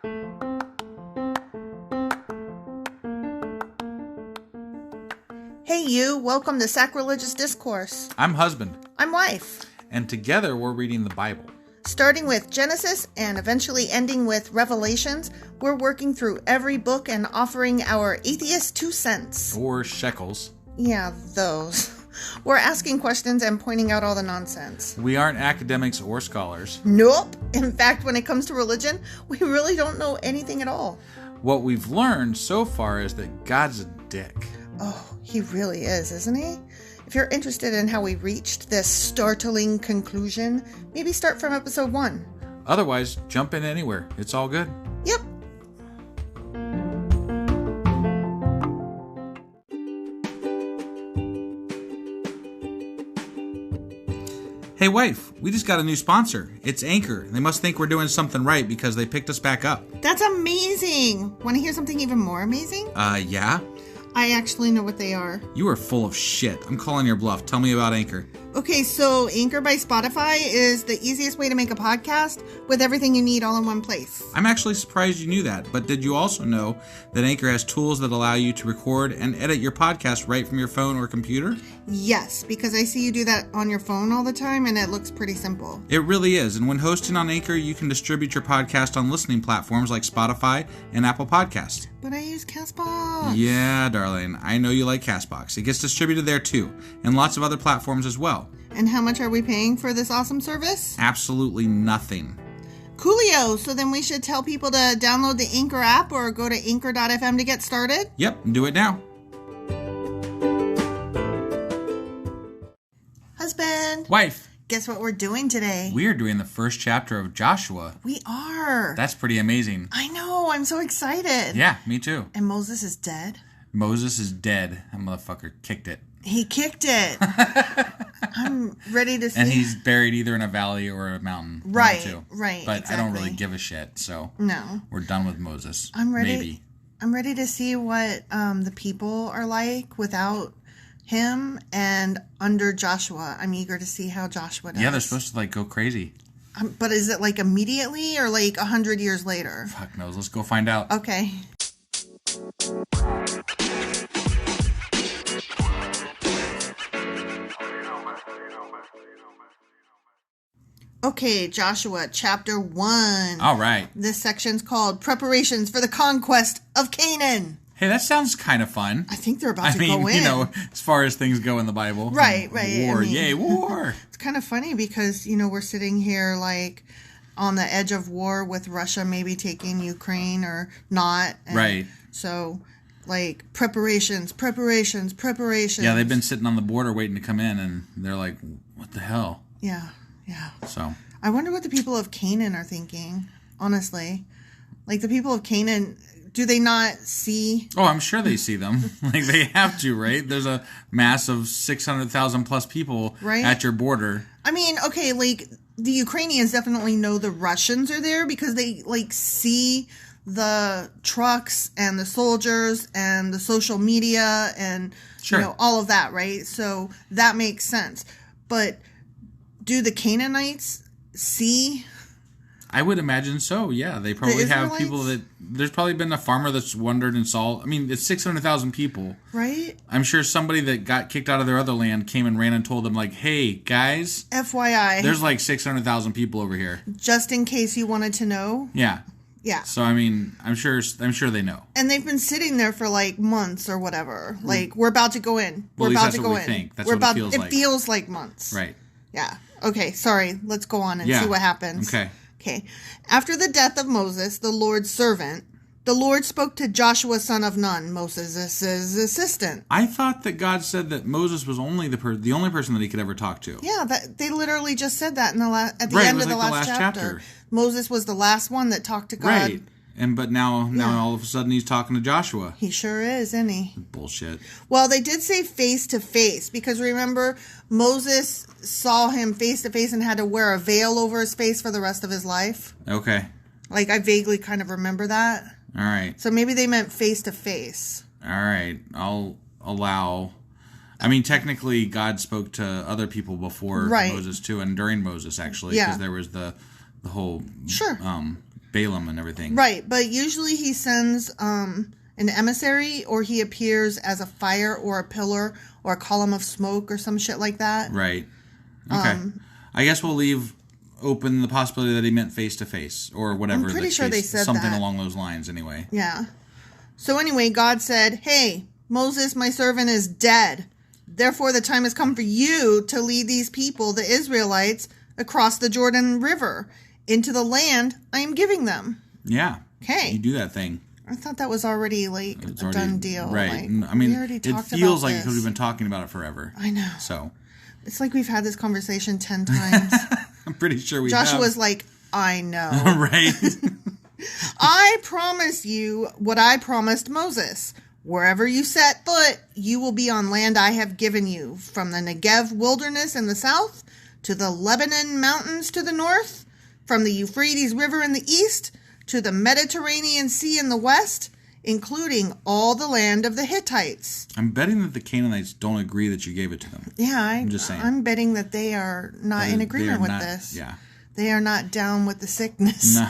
Hey you, welcome to Sacrilegious Discourse. I'm husband. I'm wife. And together we're reading the Bible. Starting with Genesis and eventually ending with Revelations, we're working through every book and offering our atheist 2 cents. Or shekels. Yeah, those. We're asking questions and pointing out all the nonsense. We aren't academics or scholars. Nope. In fact, when it comes to religion, we really don't know anything at all. What we've learned so far is that God's a dick. Oh, he really is, isn't he? If you're interested in how we reached this startling conclusion, maybe start from episode 1. Otherwise, jump in anywhere. It's all good. Yep. Hey wife, we just got a new sponsor. It's Anchor. They must think we're doing something right because they picked us back up. That's amazing. Want to hear something even more amazing? Yeah? I actually know what they are. You are full of shit. I'm calling your bluff. Tell me about Anchor. Okay, so Anchor by Spotify is the easiest way to make a podcast with everything you need all in one place. I'm actually surprised you knew that, but did you also know that Anchor has tools that allow you to record and edit your podcast right from your phone or computer? Yes, because I see you do that on your phone all the time and it looks pretty simple. It really is, and when hosting on Anchor, you can distribute your podcast on listening platforms like Spotify and Apple Podcasts. But I use CastBox. Yeah, darling, I know you like CastBox. It gets distributed there too, and lots of other platforms as well. And how much are we paying for this awesome service? Absolutely nothing. Coolio! So then we should tell people to download the Anchor app or go to anchor.fm to get started? Yep, do it now. Husband! Wife! Guess what we're doing today? We are doing the first chapter of Joshua. We are! That's pretty amazing. I know, I'm so excited. Yeah, me too. And Moses is dead? Moses is dead. That motherfucker kicked it. He kicked it. I'm ready to see. And he's buried either in a valley or a mountain. Right, But exactly. I don't really give a shit, so no. We're done with Moses. I'm ready. Maybe. I'm ready to see what the people are like without him and under Joshua. I'm eager to see how Joshua does. Yeah, they're supposed to go crazy. But is it immediately or 100 years later? Fuck knows. Let's go find out. Okay. Okay, Joshua, chapter 1. All right. This section's called Preparations for the Conquest of Canaan. Hey, that sounds kind of fun. I think they're about to go in. As far as things go in the Bible. Right. War, yay, war. It's kind of funny because, we're sitting here on the edge of war with Russia maybe taking Ukraine or not. And right. So, preparations. Yeah, they've been sitting on the border waiting to come in, and they're like, what the hell? Yeah. So. I wonder what the people of Canaan are thinking, honestly. The people of Canaan, do they not see? Oh, I'm sure they see them. They have to, right? There's a mass of 600,000 plus people at your border. I mean, okay, the Ukrainians definitely know the Russians are there because they, see the trucks and the soldiers and the social media and, sure. All of that, right? So that makes sense. But do the Canaanites see? I would imagine so, yeah. They probably have people that... There's probably been a farmer that's wondered and saw... I mean, it's 600,000 people. Right? I'm sure somebody that got kicked out of their other land came and ran and told them, hey, guys... FYI. There's 600,000 people over here. Just in case you wanted to know. Yeah. Yeah. So, I mean, I'm sure they know. And they've been sitting there for months or whatever. We're about to go in. Well, we're about to go in. Think. That's what it feels like. It feels like months. Right. Yeah. Okay, sorry. Let's go on and see what happens. Okay. After the death of Moses, the Lord's servant, the Lord spoke to Joshua son of Nun, Moses' assistant. I thought that God said that Moses was only the only person that he could ever talk to. Yeah, they literally just said that at the end of the last chapter. Moses was the last one that talked to God. Right. But now all of a sudden he's talking to Joshua. He sure is, isn't he? Bullshit. Well, they did say face to face because remember Moses saw him face to face and had to wear a veil over his face for the rest of his life. Okay. I vaguely kind of remember that. All right. So maybe they meant face to face. All right. I'll allow. I mean, technically, God spoke to other people before Moses too, and during Moses actually, because there was the whole Balaam and everything. Right, but usually he sends an emissary, or he appears as a fire or a pillar or a column of smoke or some shit like that. Right. Okay. I guess we'll leave open the possibility that he meant face-to-face or whatever. I'm pretty sure they said something that. Along those lines anyway. Yeah. So anyway, God said, hey, Moses, my servant, is dead. Therefore, the time has come for you to lead these people, the Israelites, across the Jordan River into the land I am giving them. Yeah. Okay. You do that thing. I thought that was already like a done deal. Right. Like, I mean, we already talked it feels about like this. because we've been talking about it forever. I know. So. It's like we've had this conversation 10 times. I'm pretty sure we have. Joshua's like, I know. Right. I promise you what I promised Moses. Wherever you set foot, you will be on land I have given you, from the Negev wilderness in the south to the Lebanon mountains to the north, from the Euphrates River in the east to the Mediterranean Sea in the west, including all the land of the Hittites. I'm betting that the Canaanites don't agree that you gave it to them. Yeah, I'm just saying. I'm betting that they are not in agreement with this. Yeah. They are not down with the sickness. No.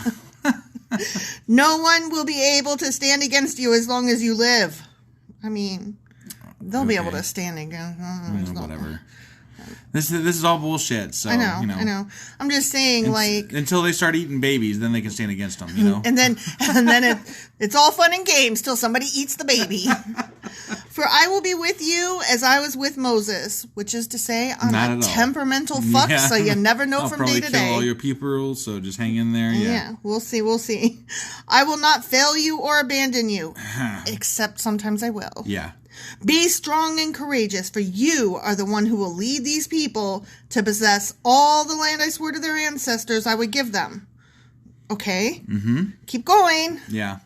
No one will be able to stand against you as long as you live. I mean, they'll be able to stand against. Whatever. This is all bullshit. So I know. I'm just saying, until they start eating babies, then they can stand against them. You know. And then it's all fun and games till somebody eats the baby. For I will be with you as I was with Moses, which is to say, I'm not a temperamental fuck, so you never know from day to day. I'll probably kill all your people, so just hang in there. Yeah, we'll see. I will not fail you or abandon you, except sometimes I will. Yeah. Be strong and courageous, for you are the one who will lead these people to possess all the land I swore to their ancestors I would give them. Okay? Mm-hmm. Keep going. Yeah.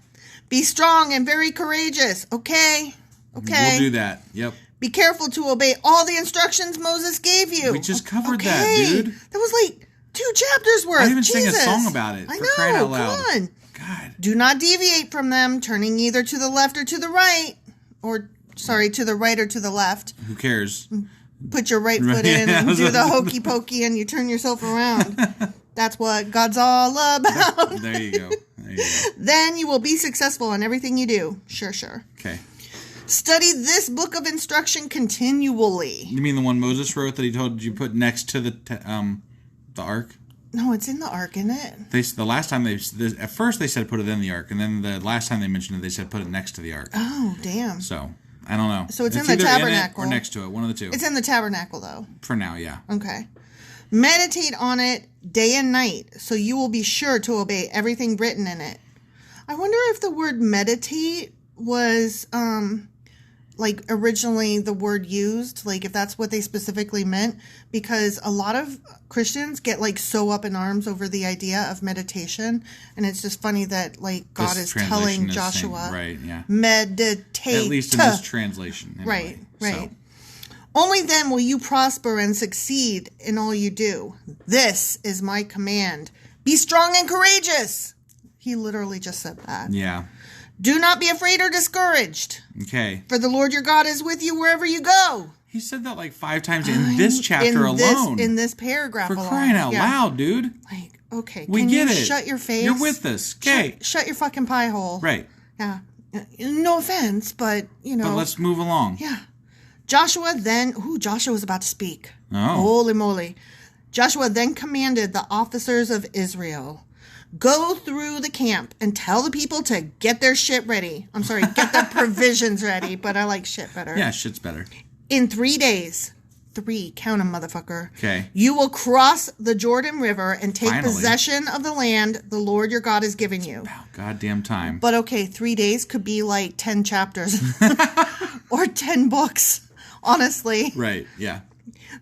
Be strong and very courageous. Okay? We'll do that. Yep. Be careful to obey all the instructions Moses gave you. We just covered that, dude. That was like 2 chapters worth. I even sang a song about it. I for know. Crying out loud. Come on. God. Do not deviate from them, turning either to the left or to the right. To the right or to the left. Who cares? Put your right foot in and do the hokey pokey and you turn yourself around. That's what God's all about. There you go. Then you will be successful in everything you do. Sure. Okay. Study this book of instruction continually. You mean the one Moses wrote that he told you put next to the ark? No, it's in the ark, isn't it? The last time at first they said put it in the ark, and then the last time they mentioned it, they said put it next to the ark. Oh, damn. So I don't know. So it's in the tabernacle or next to it, one of the two. It's in the tabernacle, though. For now, yeah. Okay. Meditate on it day and night, so you will be sure to obey everything written in it. I wonder if the word meditate was originally the word used, if that's what they specifically meant, because a lot of Christians get so up in arms over the idea of meditation, and it's just funny that God is telling Joshua, right? Yeah, meditate. At least in this translation, anyway. Right. So. Only then will you prosper and succeed in all you do. This is my command: be strong and courageous. He literally just said that. Yeah. Do not be afraid or discouraged. Okay. For the Lord your God is with you wherever you go. He said that 5 times in this chapter alone. In this paragraph alone. For crying out loud, dude. Okay. We get it. Shut your face? You're with us. Okay. Shut your fucking pie hole. Right. Yeah. No offense, but, But let's move along. Yeah. Joshua was about to speak. Oh. Holy moly. Joshua then commanded the officers of Israel, go through the camp and tell the people to get their shit ready. I'm sorry, get their provisions ready, but I like shit better. Yeah, shit's better. In 3 days, 3, count 'em, motherfucker. Okay. You will cross the Jordan River and take Finally. possession of the land the Lord your God is giving you. About goddamn time. But okay, 3 days could be 10 chapters or 10 books, honestly. Right, yeah.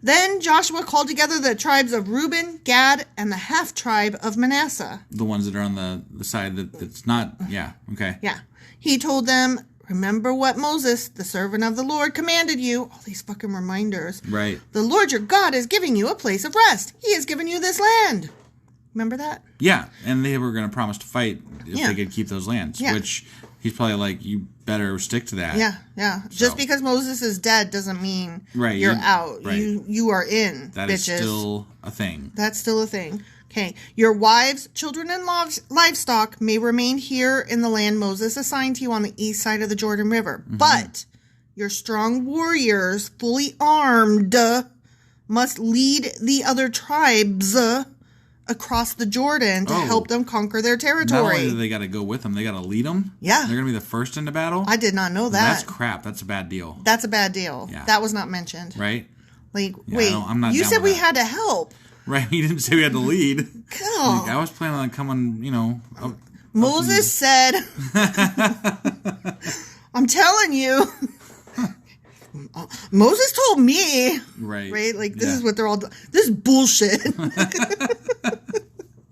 Then Joshua called together the tribes of Reuben, Gad, and the half-tribe of Manasseh. The ones that are on the side that's not, yeah, okay. Yeah. He told them, remember what Moses, the servant of the Lord, commanded you. All these fucking reminders. Right. The Lord your God is giving you a place of rest. He has given you this land. Remember that? Yeah, and they were going to promise to fight if they could keep those lands, which he's probably you better stick to that. Yeah. So. Just because Moses is dead doesn't mean you're out. Right. You are in, That bitches. is still a thing. That's still a thing. Okay. Your wives, children, and livestock may remain here in the land Moses assigned to you on the east side of the Jordan River. Mm-hmm. But your strong warriors, fully armed, must lead the other tribes across the Jordan to help them conquer their territory. Not only do they got to go with them, they got to lead them. Yeah. They're going to be the first into battle. I did not know that. That's crap. That's a bad deal. That's a bad deal. Yeah. That was not mentioned. Right? Like, yeah, wait, I'm not you said we had to help. Right, you didn't say we had to lead. God. Like, I was planning on coming, Moses said, I'm telling you. Moses told me. Right. Right? Like, this is what they're all doing. This is bullshit.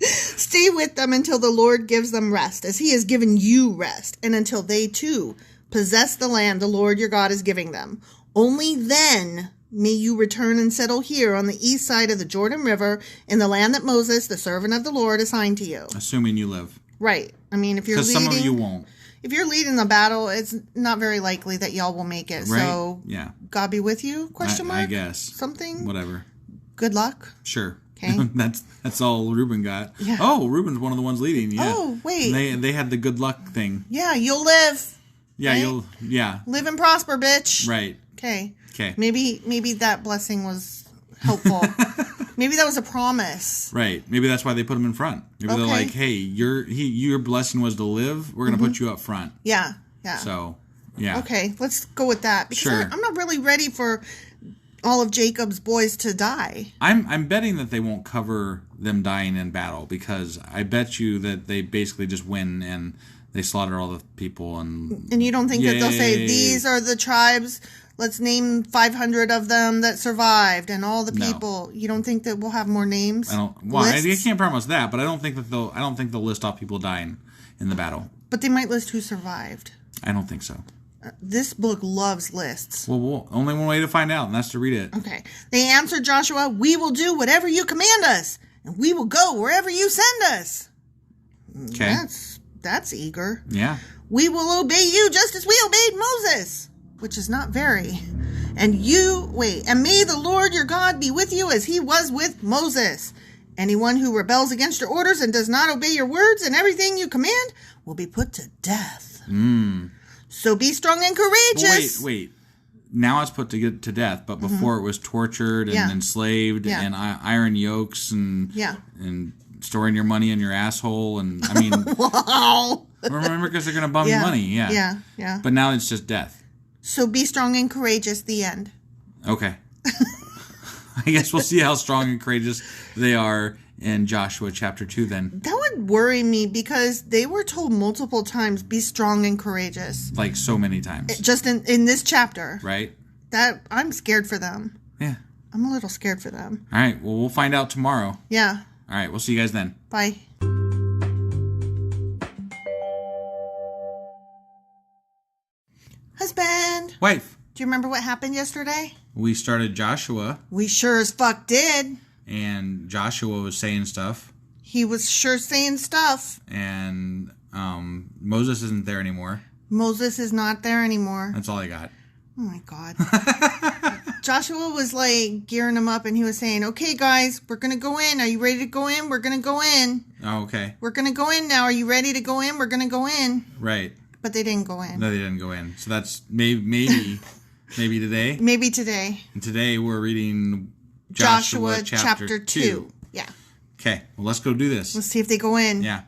Stay with them until the Lord gives them rest, as he has given you rest, and until they, too, possess the land the Lord your God is giving them. Only then may you return and settle here on the east side of the Jordan River in the land that Moses, the servant of the Lord, assigned to you. Assuming you live. Right. I mean, if you're leading... Because some of you won't. If you're leading the battle, it's not very likely that y'all will make it. Right? So, yeah. God be with you? Question mark? I guess. Something? Whatever. Good luck. Sure. Okay. That's all Reuben got. Yeah. Oh, Reuben's one of the ones leading. Yeah. Oh, wait. And they had the good luck thing. Yeah, you'll live. Yeah, right? Yeah. Live and prosper, bitch. Right. Okay. Okay. Maybe that blessing was helpful. Maybe that was a promise. Right. Maybe that's why they put him in front. Maybe they're like, hey, your blessing was to live. We're going to put you up front. Yeah. Yeah. So, yeah. Okay, let's go with that. Because sure. I'm not really ready for all of Jacob's boys to die. I'm betting that they won't cover them dying in battle, because I bet you that they basically just win and they slaughter all the people. And you don't think that they'll say, these are the tribes, let's name 500 of them that survived and all the people. No. You don't think that we'll have more names? I can't promise that, but I don't think they'll list off people dying in the battle. But they might list who survived. I don't think so. This book loves lists. Well, only one way to find out, and that's to read it. Okay. They answered Joshua, we will do whatever you command us, and we will go wherever you send us. Okay. That's eager. Yeah. We will obey you just as we obeyed Moses, which is not very. And may the Lord your God be with you as he was with Moses. Anyone who rebels against your orders and does not obey your words and everything you command will be put to death. So be strong and courageous. Wait. Now it's put to death, but before it was tortured and enslaved and iron yokes and storing your money in your asshole. And I mean, wow. Remember, because they're going to bum your money. Yeah. But now it's just death. So be strong and courageous, the end. Okay. I guess we'll see how strong and courageous they are in Joshua chapter 2 then. That would worry me, because they were told multiple times, be strong and courageous. Like so many times. Just in this chapter. Right. That I'm scared for them. Yeah. I'm a little scared for them. All right. Well, we'll find out tomorrow. Yeah. All right. We'll see you guys then. Bye. Husband. Wife. Do you remember what happened yesterday? We started Joshua. We sure as fuck did. And Joshua was saying stuff. He was sure saying stuff. And Moses isn't there anymore. Moses is not there anymore. That's all I got. Oh my God. Joshua was like gearing them up, and he was saying, okay, guys, we're going to go in. Are you ready to go in? We're going to go in. Oh, okay. We're going to go in now. Are you ready to go in? We're going to go in. Right. But they didn't go in. No, they didn't go in. So that's maybe today. Maybe today. And today we're reading Joshua chapter 2. Yeah. Okay. Well, let's go do this. Let's see if they go in. Yeah.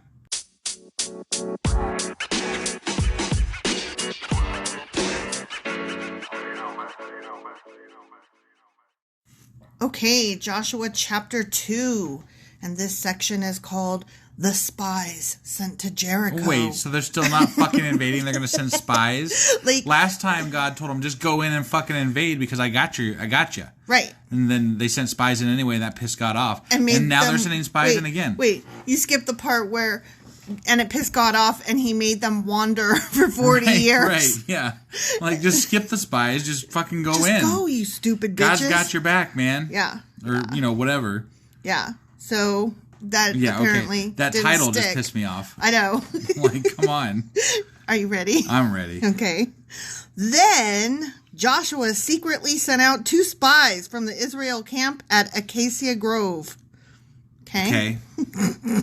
Okay, Joshua chapter 2. And this section is called The Spies Sent to Jericho. Oh, wait, so they're still not fucking invading? They're going to send spies? Last time God told them, just go in and fucking invade because I got you. Right. And then they sent spies in anyway, and that pissed God off. And now they're sending spies in again. Wait, you skipped the part where... And it pissed God off, and he made them wander for 40 years. Right, yeah. Like, just skip the spies. Just fucking go in. Just go, you stupid bitches. God's got your back, man. Yeah. Or, whatever. Yeah. So, that apparently That didn't title stick. just pissed me off. I know. Like, come on. Are you ready? I'm ready. Okay. Then Joshua secretly sent out 2 spies from the Israel camp at Acacia Grove. Okay.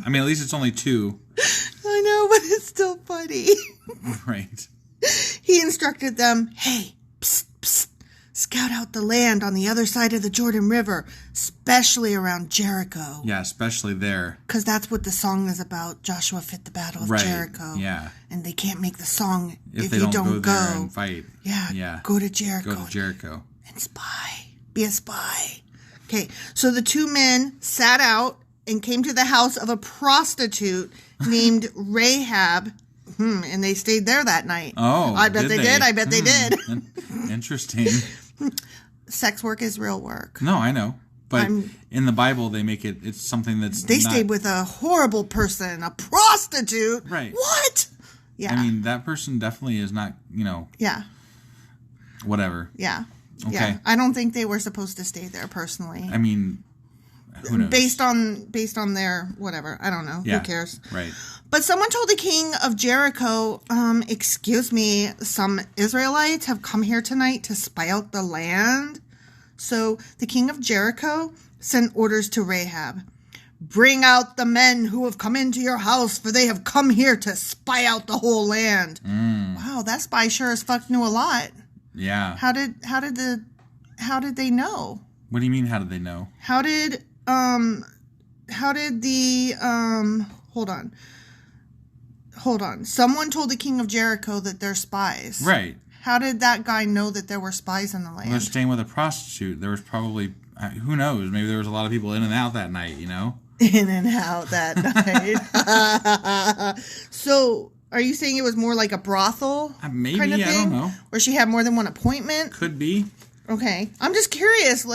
I mean, at least it's only 2. I know, but it's still funny. Right. He instructed them, hey, psst, psst, scout out the land on the other side of the Jordan River, especially around Jericho. Yeah, especially there. Because that's what the song is about. Joshua fit the battle of Jericho. Yeah. And they can't make the song if they you don't go there and fight. Yeah. Go to Jericho. Go to Jericho. And spy. Be a spy. Okay, so the 2 men sat out and came to the house of a prostitute named Rahab. And they stayed there that night. Oh, I bet they did. I bet they did. Interesting. Sex work is real work. No, I know. But in the Bible, they make it's something that's They stayed with a horrible person, a prostitute. Right. What? Yeah. I mean, that person definitely is not, Yeah. Whatever. Yeah. Okay. Yeah. I don't think they were supposed to stay there personally. I mean, who knows? Based on their whatever. I don't know. Yeah. Who cares? Right. But someone told the king of Jericho, excuse me, some Israelites have come here tonight to spy out the land. So the king of Jericho sent orders to Rahab. Bring out the men who have come into your house, for they have come here to spy out the whole land. Wow, that spy sure as fuck knew a lot. Yeah. How did they know? What do you mean, how did they know? How did the Hold on. Someone told the king of Jericho that they're spies. Right. How did that guy know that there were spies in the land? Well, they're staying with a prostitute. There was probably, who knows? Maybe there was a lot of people in and out that night, In and out that night. So, are you saying it was more like a brothel? Maybe, kind of thing? I don't know. Where she had more than one appointment? Could be. Okay. I'm just curious,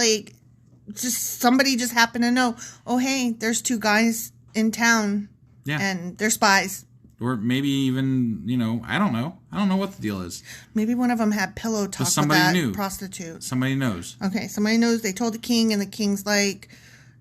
just somebody just happened to know, oh, hey, there's 2 guys in town. Yeah. And they're spies. Or maybe even, I don't know. I don't know what the deal is. Maybe one of them had pillow talk with that prostitute. Somebody knows. Okay, somebody knows. They told the king, and the king's like,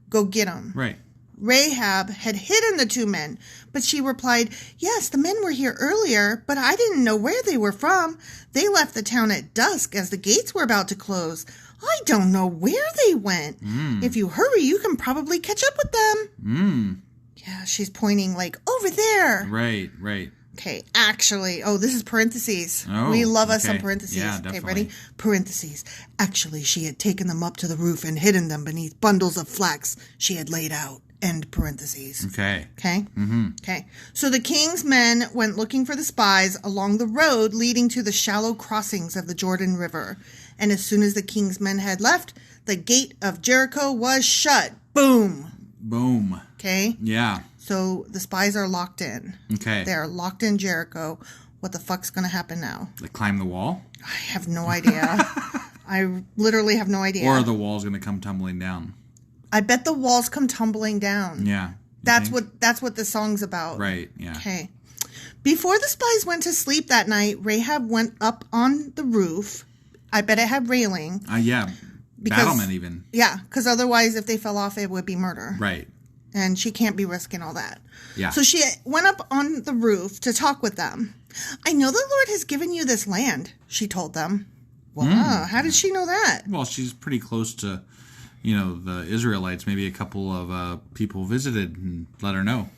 go get them. Right. Rahab had hidden the 2 men, but she replied, yes, the men were here earlier, but I didn't know where they were from. They left the town at dusk as the gates were about to close. I don't know where they went. If you hurry, you can probably catch up with them. Yeah, she's pointing over there. Right. Okay, actually, this is parentheses. Oh, we love us some parentheses. Yeah, okay, definitely. ready? Parentheses. Actually, she had taken them up to the roof and hidden them beneath bundles of flax she had laid out. End parentheses. Okay. Okay? Mm-hmm. Okay. So the king's men went looking for the spies along the road leading to the shallow crossings of the Jordan River. And as soon as the king's men had left, the gate of Jericho was shut. Boom. Boom. Okay? Yeah. So the spies are locked in. Okay. They're locked in Jericho. What the fuck's going to happen now? They climb the wall? I have no idea. I literally have no idea. Or the wall's going to come tumbling down. I bet the walls come tumbling down. Yeah. That's what the song's about. Right, yeah. Okay. Before the spies went to sleep that night, Rahab went up on the roof. I bet it had railing. Yeah. Battlement even. Yeah, because otherwise if they fell off, it would be murder. Right. And she can't be risking all that. Yeah. So she went up on the roof to talk with them. I know the Lord has given you this land, she told them. Wow, how did she know that? Well, she's pretty close to, the Israelites. Maybe a couple of people visited and let her know.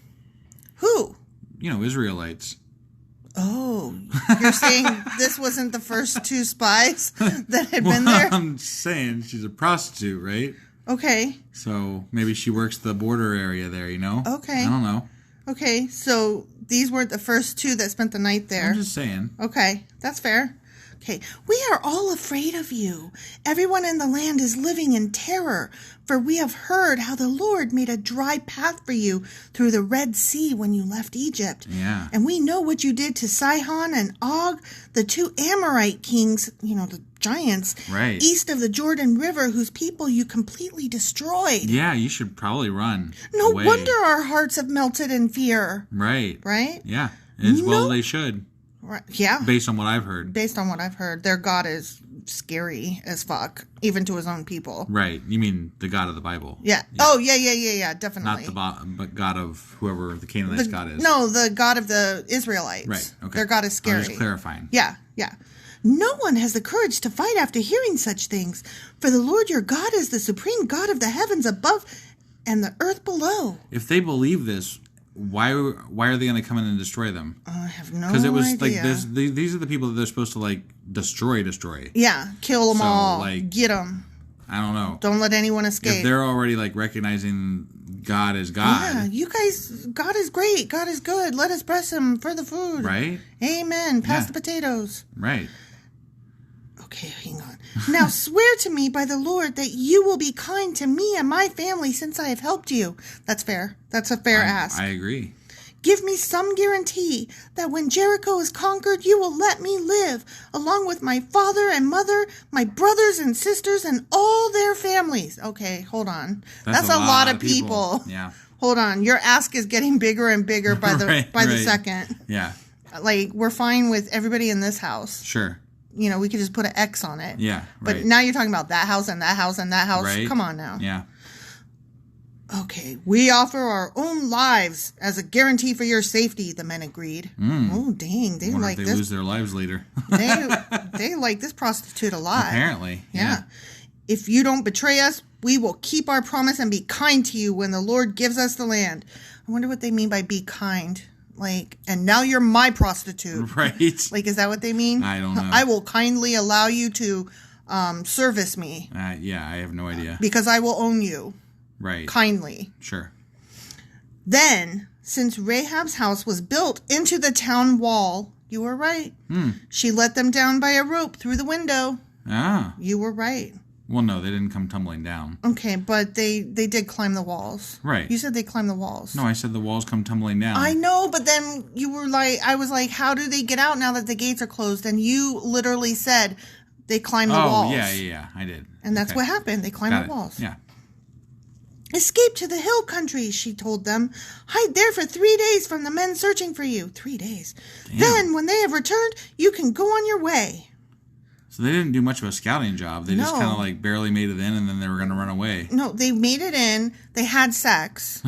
Who? Israelites. Oh, you're saying this wasn't the first 2 spies that had been there? I'm saying she's a prostitute, right? Okay. So maybe she works the border area there, Okay. I don't know. Okay, so these weren't the first 2 that spent the night there. I'm just saying. Okay, that's fair. Okay, we are all afraid of you. Everyone in the land is living in terror, for we have heard how the Lord made a dry path for you through the Red Sea when you left Egypt. Yeah. And we know what you did to Sihon and Og, the 2 Amorite kings, the giants, right, east of the Jordan River, whose people you completely destroyed. Yeah, you should probably run. No away. wonder our hearts have melted in fear. Right. Right? Yeah. As well they should. Right. Yeah. Based on what I've heard. Based on what I've heard. Their God is scary as fuck, even to his own people. Right. You mean the God of the Bible? Yeah. Oh, yeah, definitely. Not the God of whoever the Canaanite God is. No, the God of the Israelites. Right. Okay. Their God is scary. I'm just clarifying. Yeah. No one has the courage to fight after hearing such things, for the Lord your God is the supreme God of the heavens above and the earth below. If they believe this, why are they going to come in and destroy them? I have no idea. Because it was like these are the people that they're supposed to like destroy. Yeah, kill them all. Like, get them. I don't know. Don't let anyone escape. If they're already like recognizing God as God. Yeah, you guys, God is great. God is good. Let us bless him for the food. Right? Amen. Pass the potatoes. Right. Okay, hang on. Now swear to me by the Lord that you will be kind to me and my family since I have helped you. That's fair. That's a fair ask. I agree. Give me some guarantee that when Jericho is conquered, you will let me live, along with my father and mother, my brothers and sisters, and all their families. Okay, hold on. That's a lot of people. Yeah. Hold on. Your ask is getting bigger and bigger by the the second. Yeah. Like, we're fine with everybody in this house. Sure. You know, we could just put an X on it. Yeah. But now you're talking about that house and that house and that house. Right. Come on now. Yeah. Okay, we offer our own lives as a guarantee for your safety, the men agreed. Oh, dang. They like this. They lose their lives later. they like this prostitute a lot. Apparently. Yeah. If you don't betray us, we will keep our promise and be kind to you when the Lord gives us the land. I wonder what they mean by be kind. Like, and now you're my prostitute. Right. Like, is that what they mean? I don't know. I will kindly allow you to service me. Yeah, I have no idea. Because I will own you. Right. Kindly. Sure. Then, since Rahab's house was built into the town wall, you were right. She let them down by a rope through the window. Ah. You were right. Well, no, they didn't come tumbling down. Okay, but they did climb the walls. Right. You said they climbed the walls. No, I said the walls come tumbling down. I know, but then you were like, I was like, how do they get out now that the gates are closed? And you literally said they climbed the walls. Oh, yeah, I did. And that's what happened. They climbed the walls. Yeah. Escape to the hill country, she told them. Hide there for 3 days from the men searching for you. 3 days. Damn. Then, when they have returned, you can go on your way. So they didn't do much of a scouting job. They just kind of like barely made it in, and then they were going to run away. No, they made it in. They had sex.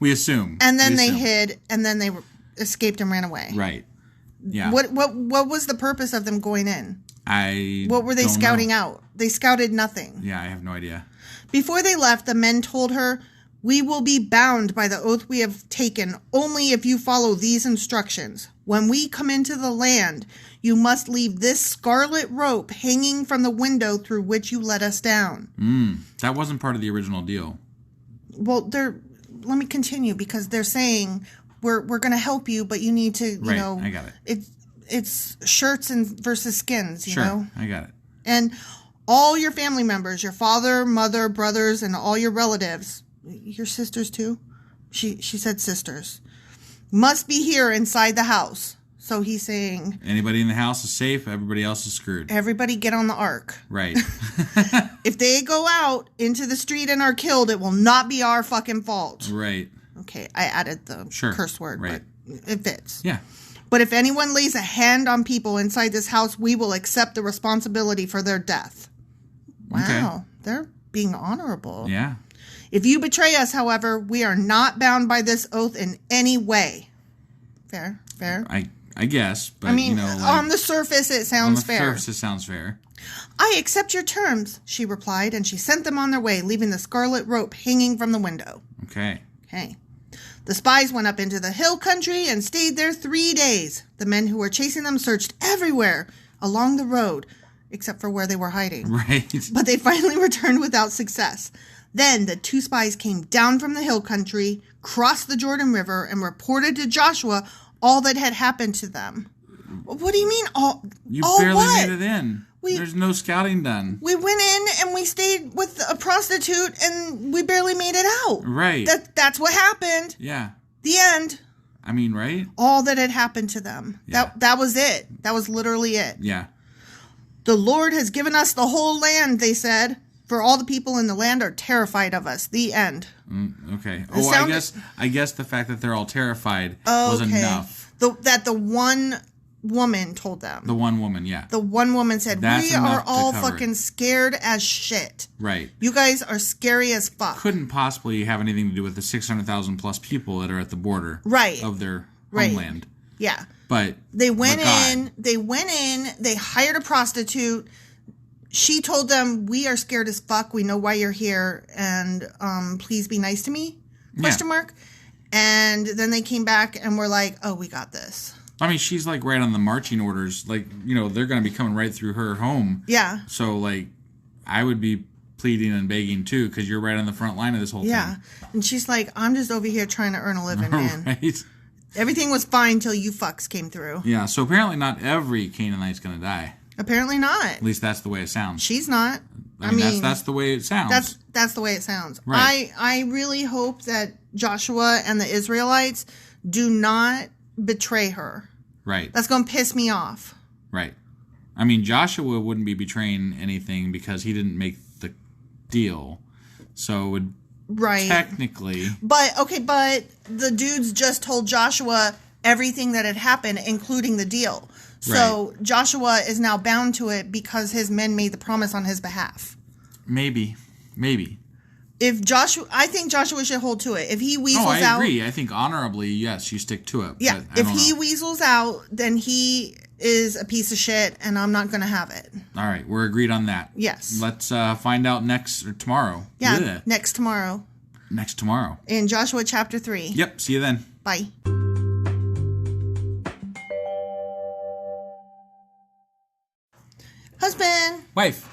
We assume. And then they hid, and then they escaped and ran away. Right. Yeah. What was the purpose of them going in? What were they scouting out? They scouted nothing. Yeah, I have no idea. Before they left, the men told her, "We will be bound by the oath we have taken only if you follow these instructions. When we come into the land, you must leave this scarlet rope hanging from the window through which you let us down." That wasn't part of the original deal. Well, let me continue, because they're saying we're going to help you, but you need to, you know. I got it. It's shirts versus skins, you know. I got it. And all your family members, your father, mother, brothers, and all your relatives, your sisters too? She said sisters, must be here inside the house. So he's saying, anybody in the house is safe, everybody else is screwed. Everybody get on the ark. Right. If they go out into the street and are killed, it will not be our fucking fault. Right. Okay, I added the curse word, but it fits. Yeah. But if anyone lays a hand on people inside this house, we will accept the responsibility for their death. Wow, They're being honorable. Yeah. If you betray us, however, we are not bound by this oath in any way. Fair? I guess, but I mean, you know, on the surface, it sounds fair. On the surface, it sounds fair. I accept your terms, she replied, and she sent them on their way, leaving the scarlet rope hanging from the window. Okay. The spies went up into the hill country and stayed there 3 days. The men who were chasing them searched everywhere along the road, except for where they were hiding. Right. But they finally returned without success. Then the 2 spies came down from the hill country, crossed the Jordan River, and reported to Joshua all that had happened to them. What do you mean all? You all barely what? made it in. There's no scouting done. We went in and we stayed with a prostitute and we barely made it out. Right. That's what happened. Yeah. The end. I mean, right? All that had happened to them. Yeah. That was it. That was literally it. Yeah. The Lord has given us the whole land, they said. For all the people in the land are terrified of us. The end. Okay. I guess the fact that they're all terrified was enough. That the one woman told them. The one woman, yeah. The one woman said, That's we are enough to all cover fucking scared as shit. Right. You guys are scary as fuck. Couldn't possibly have anything to do with the 600,000 plus people that are at the border of their homeland. Yeah. But they went in, they hired a prostitute, she told them, we are scared as fuck. We know why you're here. And please be nice to me, question mark. And then they came back and were like, oh, we got this. I mean, she's like right on the marching orders. Like, you know, they're going to be coming right through her home. Yeah. So, like, I would be pleading and begging, too, because you're right on the front line of this whole thing. Yeah. And she's like, I'm just over here trying to earn a living, man. Right. Everything was fine till you fucks came through. Yeah, so apparently not every Canaanite's going to die. Apparently not. At least that's the way it sounds. She's not. I mean that's the way it sounds. That's the way it sounds. Right. I really hope that Joshua and the Israelites do not betray her. Right. That's going to piss me off. Right. I mean, Joshua wouldn't be betraying anything because he didn't make the deal. So it would technically. But the dudes just told Joshua everything that had happened, including the deal. So Joshua is now bound to it because his men made the promise on his behalf. Maybe. I think Joshua should hold to it. If he weasels out... I agree. I think honorably, yes, you stick to it. Yeah, if he weasels out, then he is a piece of shit, and I'm not going to have it. All right, we're agreed on that. Yes. Let's find out tomorrow. Yeah, Blech. next tomorrow. Next tomorrow. In Joshua chapter 3. Yep, see you then. Bye. Husband. Wife.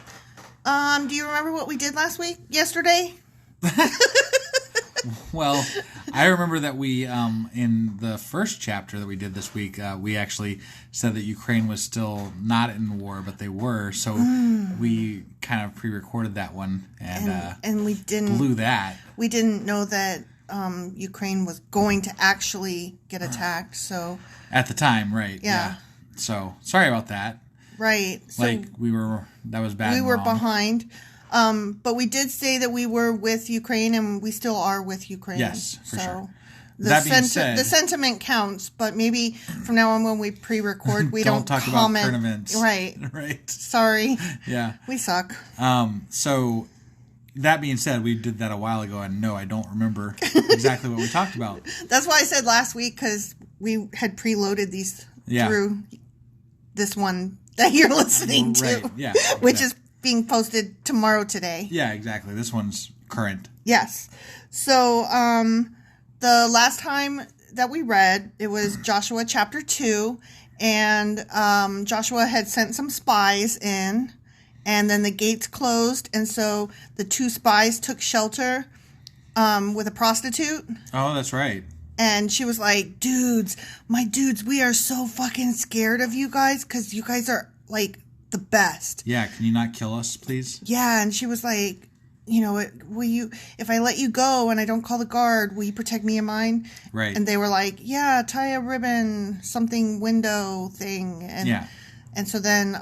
Do you remember what we did yesterday? Well, I remember that we, in the first chapter that we did this week, we actually said that Ukraine was still not in war, but they were. So we kind of pre-recorded that one and we didn't blew that. We didn't know that Ukraine was going to actually get attacked. So at the time, right? Yeah. So sorry about that. Right. So that was bad. We were behind. But we did say that we were with Ukraine, and we still are with Ukraine. Yes, for sure. That being said, the sentiment counts, but maybe from now on when we pre-record, we don't talk comment. About current events. Right. Right. Sorry. Yeah. We suck. So that being said, we did that a while ago, and no, I don't remember exactly what we talked about. That's why I said last week, because we had preloaded these through this one that you're listening to. Right. Yeah. Which is being posted tomorrow today. Yeah, exactly. This one's current. Yes. So, the last time that we read, it was Joshua chapter 2, and Joshua had sent some spies in, and then the gates closed, and so the two spies took shelter with a prostitute. Oh, that's right. And she was like, my dudes, we are so fucking scared of you guys, because you guys are, like, the best. Yeah, can you not kill us, please? Yeah, and she was like, will you, if I let you go and I don't call the guard, will you protect me and mine? Right. And they were like, yeah, tie a ribbon, something window thing. And, and so then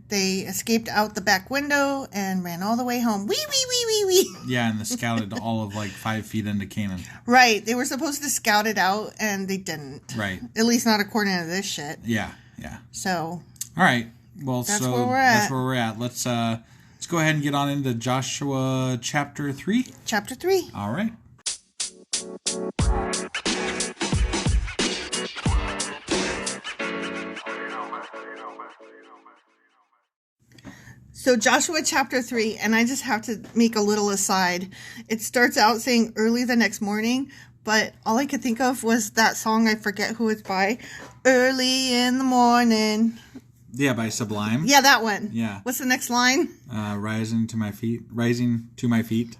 they escaped out the back window and ran all the way home. Wee, wee, wee, wee, wee. Yeah, and they scouted all of 5 feet into Canaan. Right. They were supposed to scout it out, and they didn't. Right. At least not according to this shit. Yeah. So. All right. Well, that's where we're at. That's where we're at. Let's go ahead and get on into Joshua chapter 3. Chapter 3. All right. So Joshua chapter 3, and I just have to make a little aside. It starts out saying early the next morning, but all I could think of was that song, I forget who it's by, Early in the Morning. Yeah, by Sublime. Yeah, that one. Yeah. What's the next line? Rising to my feet.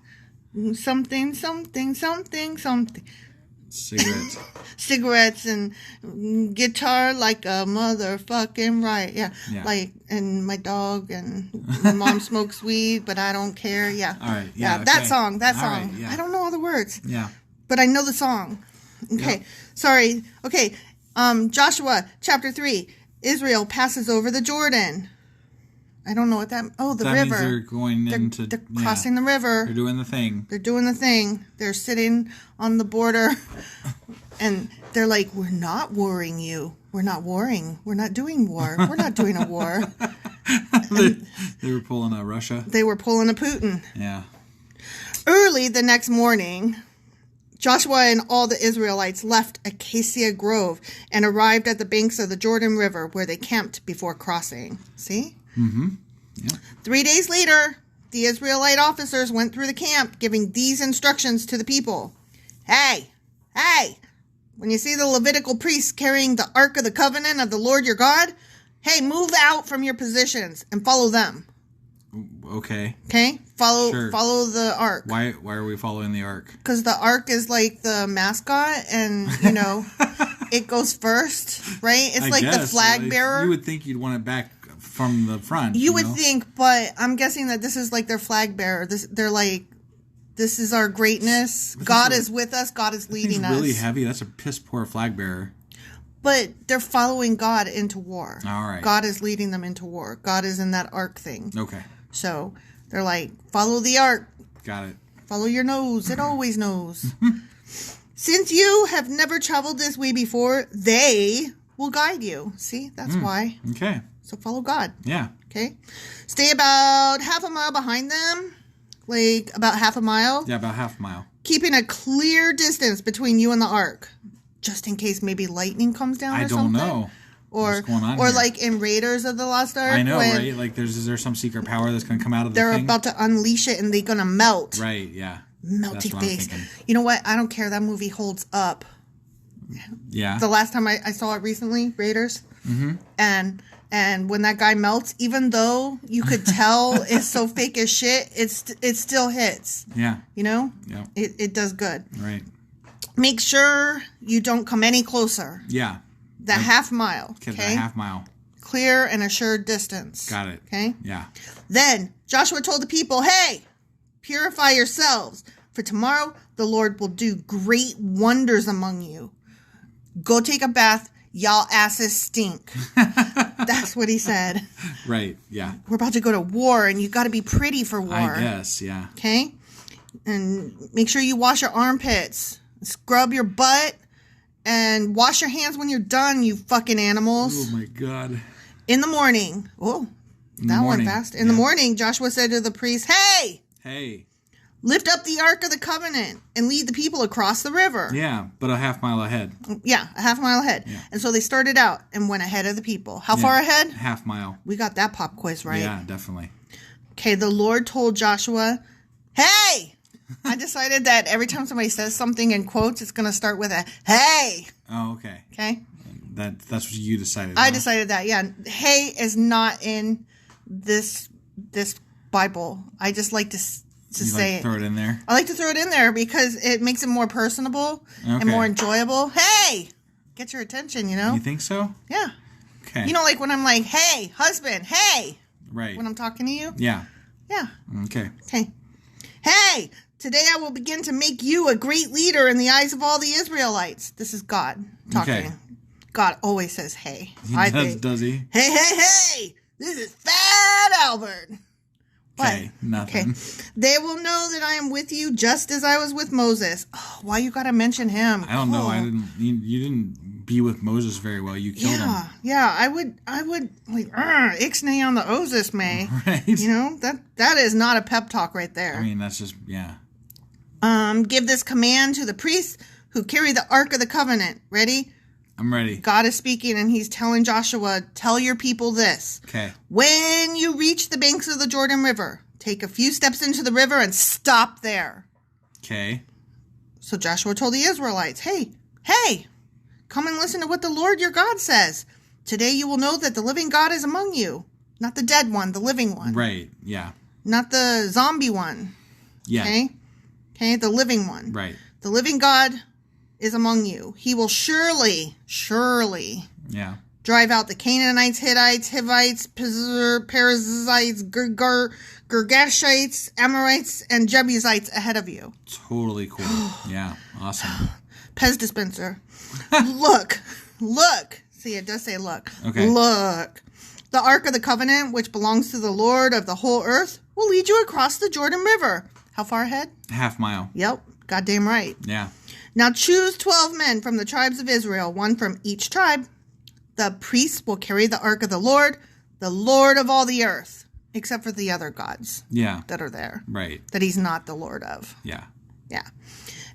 Something, something, something, something. Cigarettes. Cigarettes and guitar like a motherfucking right. Yeah. And my dog and my mom smokes weed, but I don't care. Yeah. All right. Yeah. That song. Right, yeah. I don't know all the words. Yeah. But I know the song. Okay. Yep. Sorry. Okay. Joshua chapter 3. Israel passes over the Jordan. I don't know what that... Oh, the river. Means they're going into... They're crossing the river. They're doing the thing. They're sitting on the border. And they're like, we're not warring you. We're not warring. We're not doing war. We're not doing a war. They were pulling a Russia. They were pulling a Putin. Yeah. Early the next morning, Joshua and all the Israelites left Acacia Grove and arrived at the banks of the Jordan River, where they camped before crossing. See? Mm-hmm. Yep. 3 days later, the Israelite officers went through the camp, giving these instructions to the people. Hey, when you see the Levitical priests carrying the Ark of the Covenant of the Lord your God, hey, move out from your positions and follow them. Okay. Okay? Follow the Ark. Why are we following the Ark? Because the Ark is like the mascot and, it goes first, right? It's the flag bearer. You would think you'd want it back from the front. You would think, but I'm guessing that this is like their flag bearer. They're like, this is our greatness. God is with us. God is leading us. It's really heavy. That's a piss poor flag bearer. But they're following God into war. All right. God is leading them into war. God is in that Ark thing. Okay. So they're like, follow the Ark. Got it. Follow your nose. It always knows. Since you have never traveled this way before, they will guide you. See, that's why. Okay. So follow God. Yeah. Okay. Stay about half a mile behind them. Like about half a mile. Yeah, about half a mile. Keeping a clear distance between you and the Ark. Just in case maybe lightning comes down or something. I don't know. What's going on here? Like in Raiders of the Lost Ark. I know, right? Like is there some secret power that's going to come out of the thing? They're about to unleash it and they're going to melt. Right, yeah. Melty face. You know what? I don't care. That movie holds up. Yeah. The last time I saw it recently, Raiders. Mm-hmm. And when that guy melts, even though you could tell it's so fake as shit, it still hits. Yeah. You know? Yeah. It does good. Right. Make sure you don't come any closer. Yeah. The half mile. Okay. The half mile. Clear and assured distance. Got it. Okay. Yeah. Then Joshua told the people, hey, purify yourselves, for tomorrow the Lord will do great wonders among you. Go take a bath. Y'all asses stink. That's what he said. Right. Yeah. We're about to go to war, and you got to be pretty for war. I guess. Yeah. Okay. And make sure you wash your armpits, scrub your butt, and wash your hands when you're done, you fucking animals. Oh, my God. In the morning. Oh, that went fast. In the morning, Joshua said to the priest, hey, lift up the Ark of the Covenant and lead the people across the river. Yeah, but a half mile ahead. Yeah, a half mile ahead. Yeah. And so they started out and went ahead of the people. How far ahead? Half mile. We got that pop quiz right. Yeah, definitely. Okay, the Lord told Joshua, hey! I decided that every time somebody says something in quotes, it's going to start with a hey. Oh, okay. Okay? That's what you decided. I decided that, yeah. Hey is not in this Bible. I just like to say it. Throw it in there? I like to throw it in there because it makes it more personable and more enjoyable. Hey! Get your attention, you know? You think so? Yeah. Okay. You know, like when I'm like, hey, husband, hey! Right. When I'm talking to you? Yeah. Yeah. Okay. Okay. Hey! Today I will begin to make you a great leader in the eyes of all the Israelites. This is God talking. Okay. God always says, hey. Does he? Hey! This is Fat Albert. Okay, nothing. Okay. They will know that I am with you just as I was with Moses. Oh, why you gotta mention him? I don't know. You didn't be with Moses very well. You killed him. Yeah, I would like ixnay on the Oses, may. Right. You know, that is not a pep talk right there. I mean, that's just give this command to the priests who carry the Ark of the Covenant. Ready? I'm ready. God is speaking, and he's telling Joshua, tell your people this. Okay. When you reach the banks of the Jordan River, take a few steps into the river and stop there. Okay. So Joshua told the Israelites, hey, come and listen to what the Lord your God says. Today you will know that the living God is among you. Not the dead one, the living one. Right, yeah. Not the zombie one. Yeah. Okay, the living one. Right. The living God is among you. He will surely drive out the Canaanites, Hittites, Hivites, Perizzites, Girgashites, Amorites, and Jebusites ahead of you. Totally cool. Yeah, awesome. Pez dispenser. Look. See, it does say look. Okay. Look. The Ark of the Covenant, which belongs to the Lord of the whole earth, will lead you across the Jordan River. How far ahead? Half mile. Yep. Goddamn right. Yeah. Now choose 12 men from the tribes of Israel, one from each tribe. The priests will carry the Ark of the Lord of all the earth, except for the other gods that are there. Right. That he's not the Lord of. Yeah. Yeah.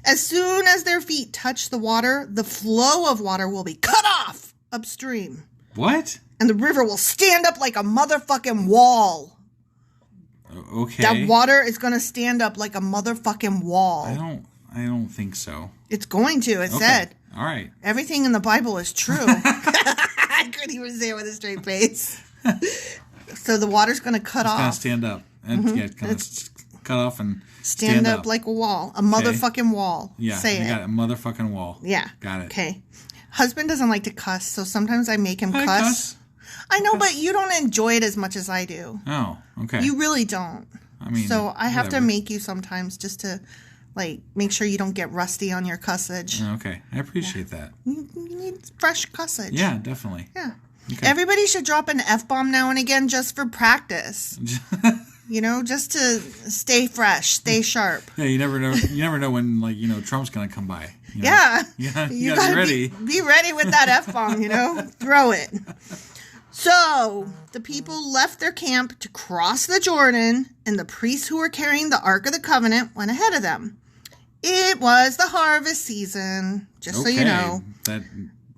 As soon as their feet touch the water, the flow of water will be cut off upstream. What? And the river will stand up like a motherfucking wall Okay. That water is going to stand up like a motherfucking wall. I don't think so. It's going to. It said. All right. Everything in the Bible is true. I couldn't even say it with a straight face. So the water's going to cut off. It's going to stand up. And yeah, kind of cut off and stand up like a wall. A motherfucking wall. Yeah. Say it. You got a motherfucking wall. Yeah. Got it. Okay. Husband doesn't like to cuss, so sometimes I make him cuss. I know, but you don't enjoy it as much as I do. Oh, okay. You really don't. I mean, so I have to whatever. make you sometimes just to, like, make sure you don't get rusty on your cussage. Okay. I appreciate that. You need fresh cussage. Yeah, definitely. Yeah. Okay. Everybody should drop an F-bomb now and again just for practice. Just to stay fresh, stay sharp. Yeah, you never know. You never know when, like, Trump's gonna come by. You know? Yeah. You gotta be ready. Be ready with that F-bomb, Throw it. So, the people left their camp to cross the Jordan, and the priests who were carrying the Ark of the Covenant went ahead of them. It was the harvest season, just so you know. That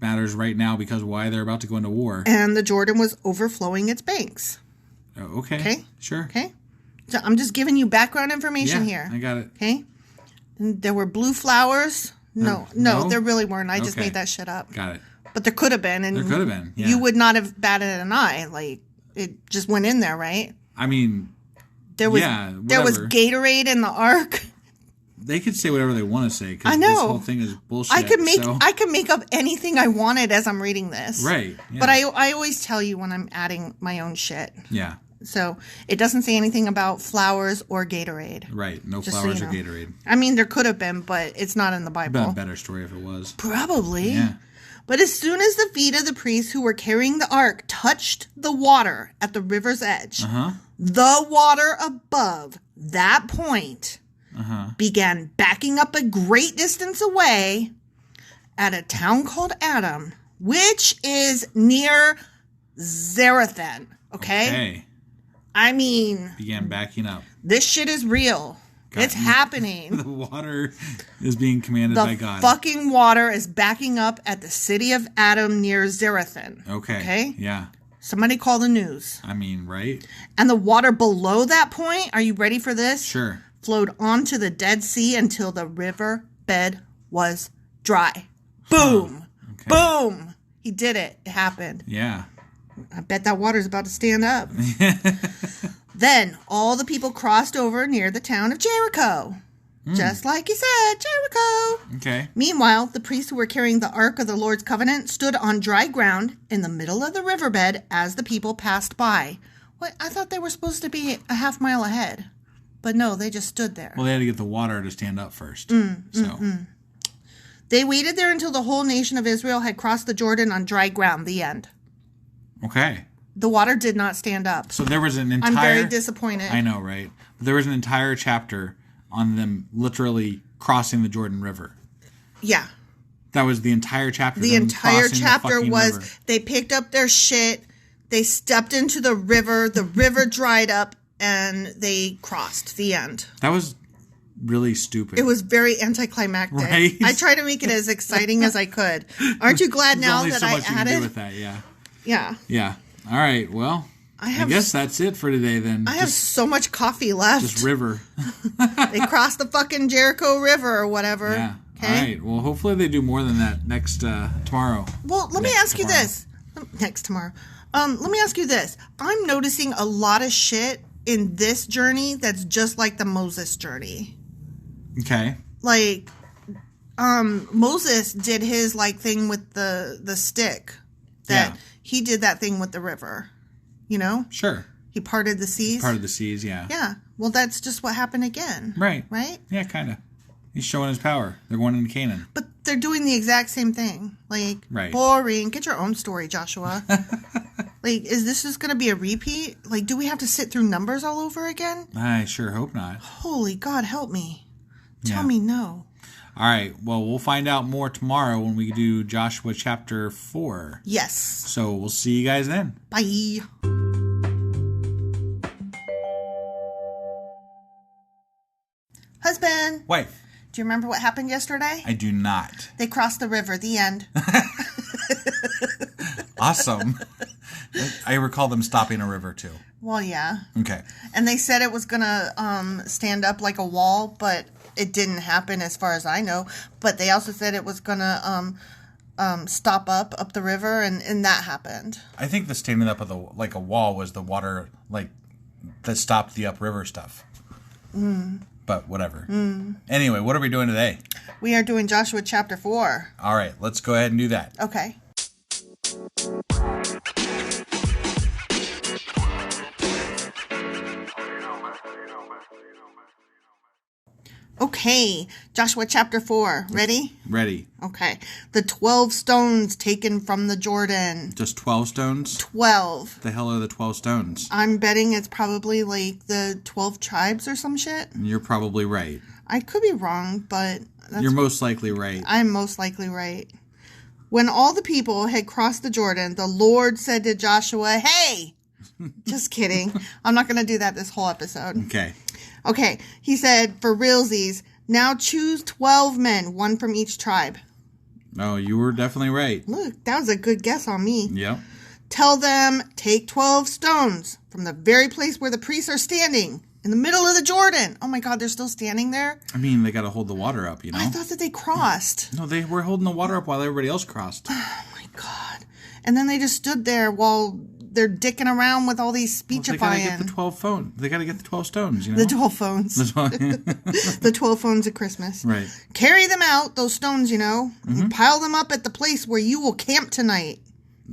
matters right now because why they're about to go into war. And the Jordan was overflowing its banks. Oh, okay. Okay. Sure. Okay. So I'm just giving you background information here. I got it. Okay. And there were blue flowers. No, there really weren't. I just made that shit up. Got it. But there could have been. And there could have been. Yeah. You would not have batted an eye. Like, it just went in there, right? I mean, there was whatever. Gatorade in the Ark. They could say whatever they want to say because I know. this whole thing is bullshit. I could make up anything I wanted as I'm reading this. Right. Yeah. But I always tell you when I'm adding my own shit. Yeah. So it doesn't say anything about flowers or Gatorade. Right. No flowers or Gatorade. I mean, there could have been, but it's not in the Bible. It'd been a better story if it was. Probably. Yeah. But as soon as the feet of the priests who were carrying the ark touched the water at the river's edge, the water above that point began backing up a great distance away at a town called Adam, which is near Zarethan. Okay? I mean... began backing up. This shit is real. It's happening. The water is being commanded by God. The fucking water is backing up at the city of Adam near Zarethan. Okay? Yeah. Somebody call the news. I mean, right? And the water below that point, are you ready for this? Sure. Flowed onto the Dead Sea until the river bed was dry. Boom. Okay. Boom. He did it. It happened. Yeah. I bet that water's about to stand up. Then all the people crossed over near the town of Jericho. Just like you said, Jericho. Okay. Meanwhile, the priests who were carrying the Ark of the Lord's Covenant stood on dry ground in the middle of the riverbed as the people passed by. What? I thought they were supposed to be a half mile ahead. But no, they just stood there. Well, they had to get the water to stand up first. They waited there until the whole nation of Israel had crossed the Jordan on dry ground. The end. Okay. The water did not stand up. So there was an entire... I'm very disappointed. I know, right? There was an entire chapter on them literally crossing the Jordan River. Yeah. That was the entire chapter. The entire chapter was they picked up their shit, they stepped into the river dried up, and they crossed. The end. That was really stupid. It was very anticlimactic. Right? I tried to make it as exciting as I could. Aren't you glad now that I added? There's only so much you can do with that, yeah. Yeah. Yeah. All right, well, I guess that's it for today then. I have so much coffee left. Just river. They crossed the fucking Jericho River or whatever. Yeah. Okay? All right. Well, hopefully they do more than that next tomorrow. Well, let me ask you this. Next tomorrow. Let me ask you this. I'm noticing a lot of shit in this journey that's just like the Moses journey. Okay. Like, Moses did his like thing with the stick. He did that thing with the river, Sure. He parted the seas. Parted the seas, yeah. Yeah. Well, that's just what happened again. Right. Right? Yeah, kind of. He's showing his power. They're going into Canaan. But they're doing the exact same thing. Like, boring. Get your own story, Joshua. Like, is this just going to be a repeat? Like, do we have to sit through Numbers all over again? I sure hope not. Holy God, help me. Tell me no. All right. Well, we'll find out more tomorrow when we do Joshua chapter 4. Yes. So we'll see you guys then. Bye. Husband. Wife. Do you remember what happened yesterday? I do not. They crossed the river. The end. Awesome. I recall them stopping a river, too. Well, yeah. Okay. And they said it was going to stand up like a wall, but it didn't happen as far as I know. But they also said it was going to stop up the river, and that happened. I think the standing up of like a wall was the water, like, that stopped the upriver stuff. But whatever. Anyway, what are we doing today? We are doing Joshua chapter 4. All right, let's go ahead and do that. Okay. Okay, Joshua chapter 4. Ready? Ready. Okay. The 12 stones taken from the Jordan. Just 12 stones? 12. The hell are the 12 stones? I'm betting it's probably like the 12 tribes or some shit. You're probably right. I could be wrong, but... You're most likely right. I'm most likely right. When all the people had crossed the Jordan, the Lord said to Joshua, "Hey!" Just kidding. I'm not going to do that this whole episode. Okay. Okay. He said, "For realsies, now choose 12 men, one from each tribe." Oh, you were definitely right. Look, that was a good guess on me. Yep. "Tell them, take 12 stones from the very place where the priests are standing, in the middle of the Jordan." Oh my God, they're still standing there? I mean, they got to hold the water up, you know? I thought that they crossed. No, they were holding the water up while everybody else crossed. Oh my God. And then they just stood there while they're dicking around with all these speechifying. Well, they got to get the 12 phone. They got to get the 12 stones, you know? The 12 phones. The 12 phones at Christmas. Right. "Carry them out, those stones, and pile them up at the place where you will camp tonight."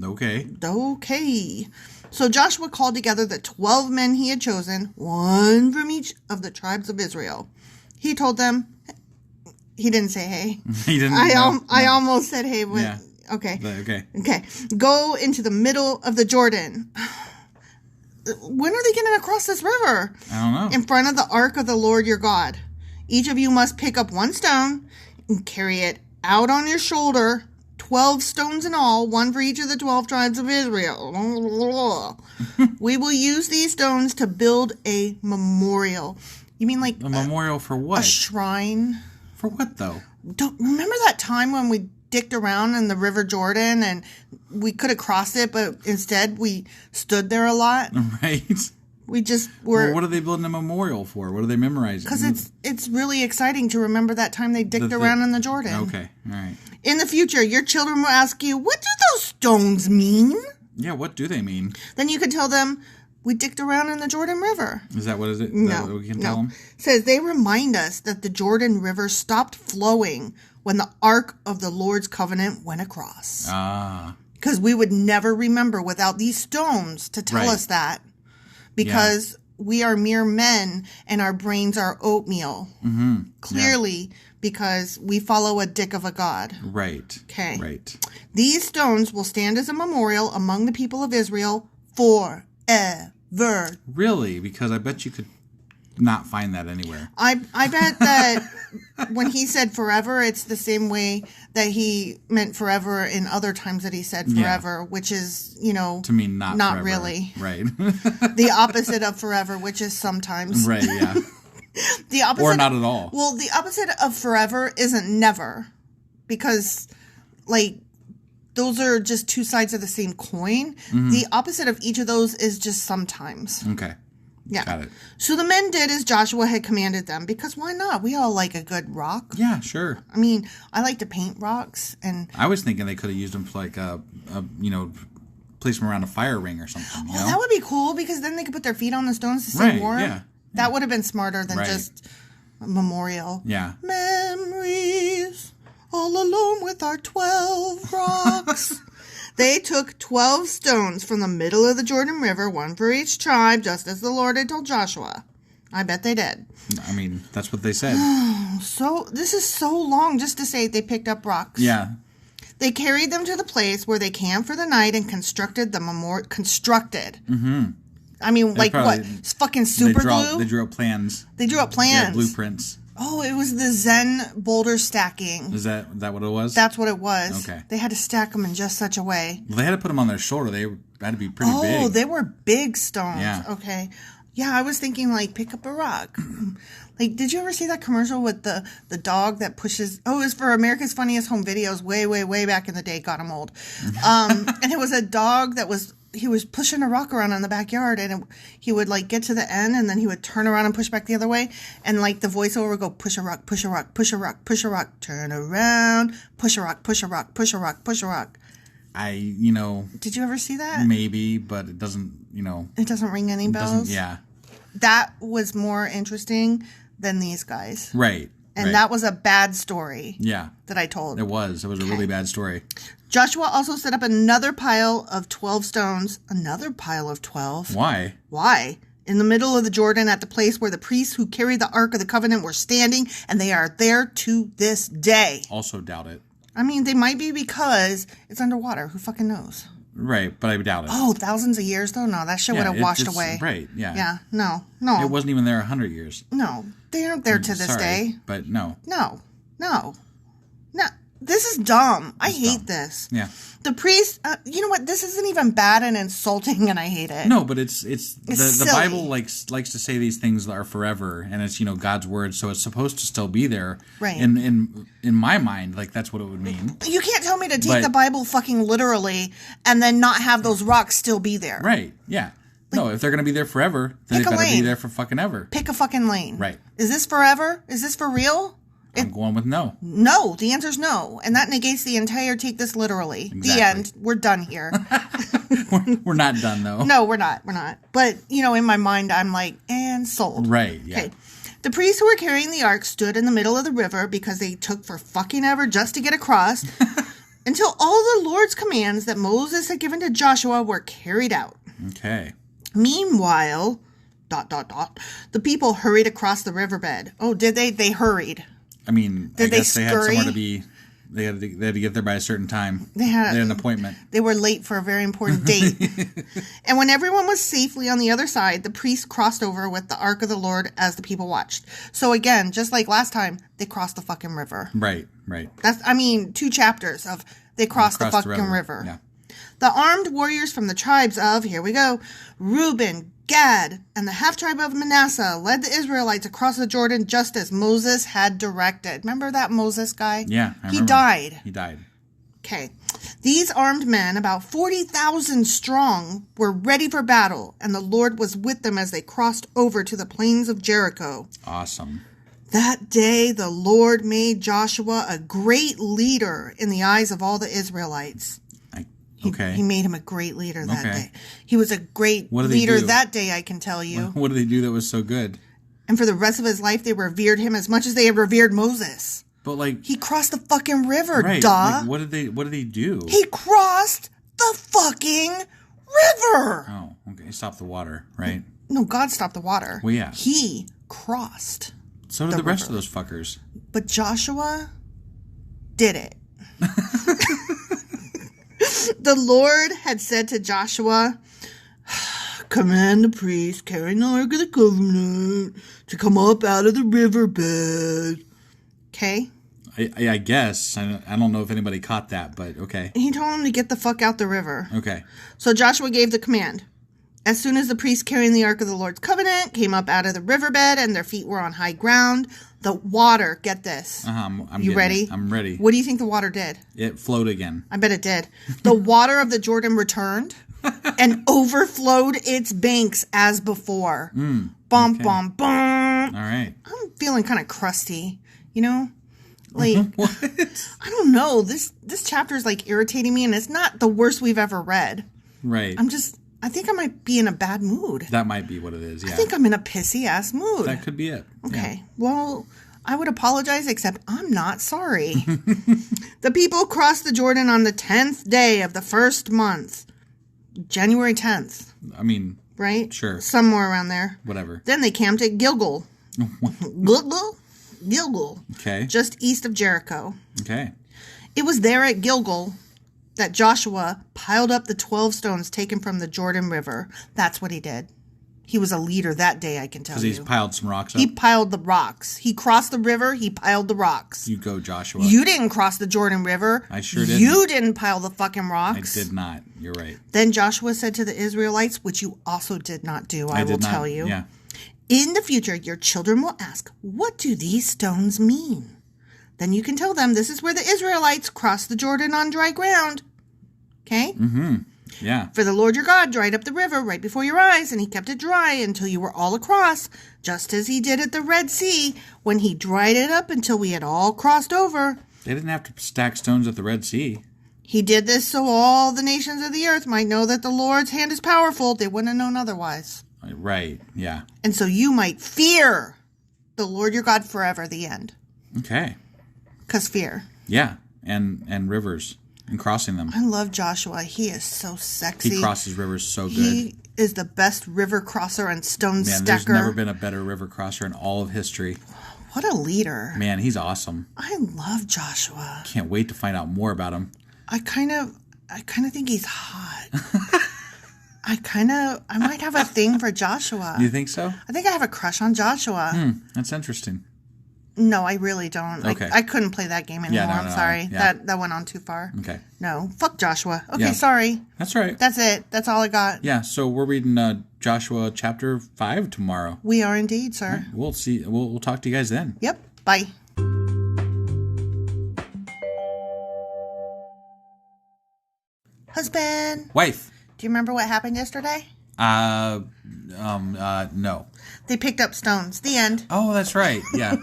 Okay. Okay. So Joshua called together the 12 men he had chosen, one from each of the tribes of Israel. He told them, he didn't say hey. He didn't. I almost said hey. But, yeah. Okay. Okay. "Go into the middle of the Jordan." When are they getting across this river? I don't know. "In front of the ark of the Lord your God. Each of you must pick up one stone and carry it out on your shoulder. 12 stones in all, one for each of the 12 tribes of Israel. We will use these stones to build a memorial." You mean like a memorial for what? A shrine. For what, though? Remember that time when we dicked around in the River Jordan and we could have crossed it, but instead we stood there a lot? Right. We just were... Well, what are they building a memorial for? What are they memorizing? Because it's really exciting to remember that time they dicked around in the Jordan. Okay, all right. "In the future, your children will ask you, 'What do those stones mean?'" Yeah, what do they mean? Then you can tell them, "We dicked around in the Jordan River." Is that what is it? No, that what we can tell them? It says, "They remind us that the Jordan River stopped flowing when the Ark of the Lord's Covenant went across." Ah. Because we would never remember without these stones to tell us that. Because we are mere men and our brains are oatmeal. Mm-hmm. Clearly, because we follow a dick of a god. Right. Okay. Right. "These stones will stand as a memorial among the people of Israel forever." Really? Because I bet you could not find that anywhere. I bet that when he said forever, it's the same way that he meant forever in other times that he said forever, which is, to mean not forever. Really. Right. The opposite of forever, which is sometimes. Right, yeah. The opposite, or not at all. Well, the opposite of forever isn't never. Because, those are just two sides of the same coin. Mm-hmm. The opposite of each of those is just sometimes. Okay. Yeah. Got it. So the men did as Joshua had commanded them, because why not? We all like a good rock. Yeah, sure. I mean, I like to paint rocks, and I was thinking they could have used them for place them around a fire ring or something. Well, that would be cool, because then they could put their feet on the stones to stay warm. Yeah. That would have been smarter than just a memorial. Yeah. Memories, all alone with our 12 rocks. They took 12 stones from the middle of the Jordan River, one for each tribe, just as the Lord had told Joshua. I bet they did. I mean, that's what they said. So, this is so long just to say they picked up rocks. Yeah. They carried them to the place where they camped for the night and constructed the memorial. Mm-hmm. I mean, what? Fucking super glue? They drew up plans. They drew up plans. Yeah, blueprints. Oh, it was the Zen boulder stacking. Is that what it was? That's what it was. Okay. They had to stack them in just such a way. Well, they had to put them on their shoulder. They had to be pretty big. Oh, they were big stones. Yeah. Okay. Yeah, I was thinking, pick up a rock. Did you ever see that commercial with the dog that pushes... Oh, it was for America's Funniest Home Videos way, way, way back in the day. God, I'm old. And it was a dog that was he was pushing a rock around in the backyard, and he would like get to the end, and then he would turn around and push back the other way, and like the voiceover would go, push a rock, push a rock, push a rock, push a rock, turn around, push a rock, push a rock, push a rock, push a rock. Did you ever see that? Maybe, but it doesn't, It doesn't ring any bells? Yeah. That was more interesting than these guys. Right. And that was a bad story. Yeah. That I told. It was a really bad story. Joshua also set up another pile of 12 stones. Another pile of 12? Why? In the middle of the Jordan at the place where the priests who carried the Ark of the Covenant were standing, and they are there to this day. Also doubt it. I mean, they might be because it's underwater. Who fucking knows? Right, but I doubt it. Oh, thousands of years, though? No, that shit would have washed away. Right, yeah. Yeah, no. It wasn't even there 100 years. No, they aren't there to this day. But no. No. This is dumb. I hate this. Yeah. The priest, you know what? This isn't even bad and insulting, and I hate it. No, but it's the Bible likes to say these things are forever, and it's God's word, so it's supposed to still be there. Right. In my mind, like that's what it would mean. You can't tell me to take the Bible fucking literally and then not have those rocks still be there. Right. Yeah. No, if they're gonna be there forever, then they better be there for fucking ever. Pick a fucking lane. Right. Is this forever? Is this for real? I'm going with no. No, the answer's no. And that negates the entire take this literally. Exactly. The end. We're done here. We're not done, though. No, we're not. But, in my mind, I'm like, and sold. Right, yeah. Okay. The priests who were carrying the ark stood in the middle of the river because they took for fucking ever just to get across until all the Lord's commands that Moses had given to Joshua were carried out. Okay. Meanwhile, ... the people hurried across the riverbed. Oh, did they? They hurried. I mean, I guess they had somewhere to be. They had to get there by a certain time. They had an appointment. They were late for a very important date. And when everyone was safely on the other side, the priests crossed over with the Ark of the Lord as the people watched. So again, just like last time, they crossed the fucking river. Right. That's 2 chapters of they crossed the fucking river. Yeah. The armed warriors from the tribes of, here we go, Reuben, Gad, and the half-tribe of Manasseh led the Israelites across the Jordan just as Moses had directed. Remember that Moses guy? Yeah, I remember. He died. He died. Okay. These armed men, about 40,000 strong, were ready for battle, and the Lord was with them as they crossed over to the plains of Jericho. Awesome. That day, the Lord made Joshua a great leader in the eyes of all the Israelites. He made him a great leader that day. He was a great leader that day, I can tell you. What did they do that was so good? And for the rest of his life, they revered him as much as they had revered Moses. But he crossed the fucking river, right, duh. What did he do? He crossed the fucking river. Oh, okay. He stopped the water, right? No, God stopped the water. Well, yeah. He crossed. So did the rest of those fuckers. But Joshua did it. The Lord had said to Joshua, command the priests carrying the Ark of the Covenant to come up out of the riverbed. Okay? I guess. I don't know if anybody caught that, but okay. He told him to get the fuck out the river. Okay. So Joshua gave the command. As soon as the priests carrying the Ark of the Lord's Covenant came up out of the riverbed and their feet were on high ground, the water, get this. You ready? I'm ready. What do you think the water did? It flowed again. I bet it did. The water of the Jordan returned and overflowed its banks as before. Bum, bum, bum. All right. I'm feeling kind of crusty, Like, what? I don't know. This chapter is irritating me, and it's not the worst we've ever read. Right. I think I might be in a bad mood. That might be what it is, yeah. I think I'm in a pissy-ass mood. That could be it. Okay. Yeah. Well, I would apologize, except I'm not sorry. The people crossed the Jordan on the 10th day of the first month. January 10th. I mean... Right? Sure. Somewhere around there. Whatever. Then they camped at Gilgal. Gilgal. Okay. Just east of Jericho. Okay. It was there at Gilgal that Joshua piled up the 12 stones taken from the Jordan River. That's what he did. He was a leader that day, I can tell you. Because he's piled some rocks up? He piled the rocks. He crossed the river. He piled the rocks. You go, Joshua. You didn't cross the Jordan River. I sure didn't. You didn't pile the fucking rocks. I did not. You're right. Then Joshua said to the Israelites, which you also did not do, I will tell you. Yeah. In the future, your children will ask, what do these stones mean? Then you can tell them this is where the Israelites crossed the Jordan on dry ground. Okay? Mm-hmm. Yeah. For the Lord your God dried up the river right before your eyes, and he kept it dry until you were all across, just as he did at the Red Sea, when he dried it up until we had all crossed over. They didn't have to stack stones at the Red Sea. He did this so all the nations of the earth might know that the Lord's hand is powerful. They wouldn't have known otherwise. Right, yeah. And so you might fear the Lord your God forever, the end. Okay. Because fear. Yeah, and rivers and crossing them. I love Joshua. He is so sexy. He crosses rivers so good. He is the best river crosser and stone Man, stacker. there's never been a better river crosser in all of history. What a leader. Man, he's awesome. I love Joshua. Can't wait to find out more about him. I kind of think he's hot. I might have a thing for Joshua. You think so? I think I have a crush on Joshua. That's interesting. No, I really don't. Okay. I couldn't play that game anymore. Yeah, no, I'm sorry. yeah. That went on too far. Okay. No. Fuck Joshua. Okay, Yeah. sorry. That's right. That's it. That's all I got. Yeah, so we're reading Joshua chapter 5 tomorrow. We are indeed, sir. We'll see. We'll talk to you guys then. Yep. Bye. Husband. Wife. Do you remember what happened yesterday? No. They picked up stones. The end. Oh, that's right. Yeah.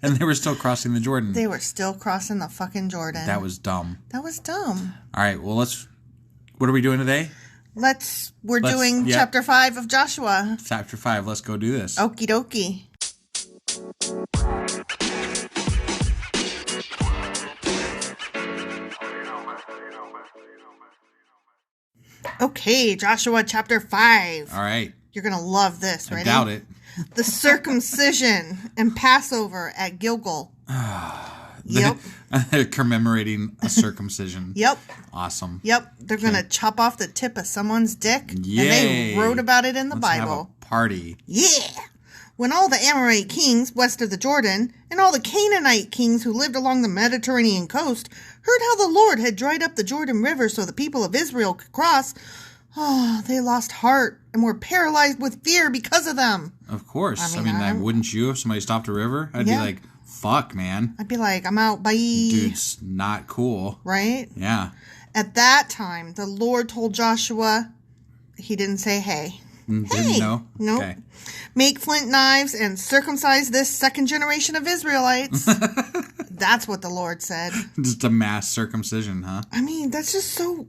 And they were still crossing the Jordan. They were still crossing the fucking Jordan. That was dumb. That was dumb. All right. Well, what are we doing today? We're doing chapter 5 of Joshua. Chapter 5. Let's go do this. Okie dokie. Okay, Joshua chapter 5. All right. You're going to love this, right? I doubt it. The circumcision and Passover at Gilgal. Yep. They're commemorating a circumcision. Yep. Awesome. Yep. They're going to chop off the tip of someone's dick. Yay. And they wrote about it in the Let's Bible. have a party. Yeah. When all the Amorite kings west of the Jordan and all the Canaanite kings who lived along the Mediterranean coast heard how the Lord had dried up the Jordan River so the people of Israel could cross, they lost heart and were paralyzed with fear because of them. Of course. I mean, wouldn't you if somebody stopped a river? I'd be like, fuck, man. I'd be like, I'm out, bye. Dude's not cool. Right? Yeah. At that time, the Lord told Joshua, he didn't say, hey. Didn't know? Nope. Okay. Make flint knives and circumcise this second generation of Israelites. That's what the Lord said. Just a mass circumcision, huh? I mean, that's just so...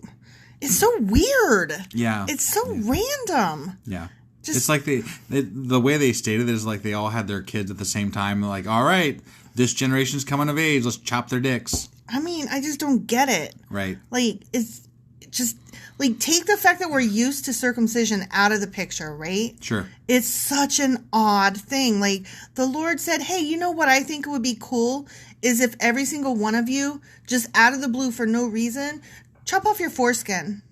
It's so weird. Yeah. It's so random. Yeah. It's like the way they stated it is like they all had their kids at the same time. They're like, all right, this generation's coming of age. Let's chop their dicks. I mean, I just don't get it. Right. Like, it's just... Like, take the fact that we're used to circumcision out of the picture, right? Sure. It's such an odd thing. Like, the Lord said, hey, you know what I think would be cool is if every single one of you, just out of the blue for no reason, chop off your foreskin.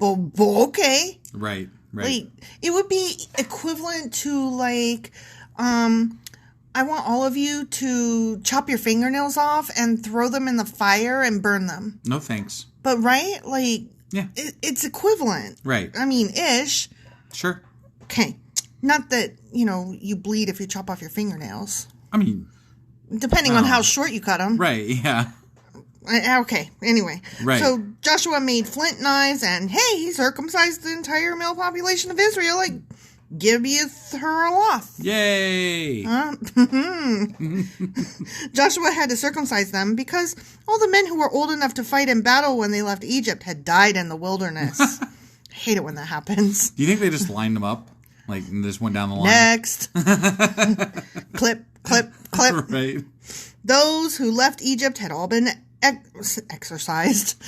Okay. Right. Like, it would be equivalent to, like, I want all of you to chop your fingernails off and throw them in the fire and burn them. No thanks. But, right? Like... Yeah. It's equivalent. Right. I mean, ish. Sure. Okay. Not that, you bleed if you chop off your fingernails. I mean... Depending on how short you cut them. Right, yeah. Okay, anyway. Right. So Joshua made flint knives and, hey, he circumcised the entire male population of Israel, like Gibeath Haraloth. Yay! Joshua had to circumcise them because all the men who were old enough to fight in battle when they left Egypt had died in the wilderness. I hate it when that happens. Do you think they just lined them up? Like, and just went down the line? Next. Clip, clip, clip. Right. Those who left Egypt had all been circumcised.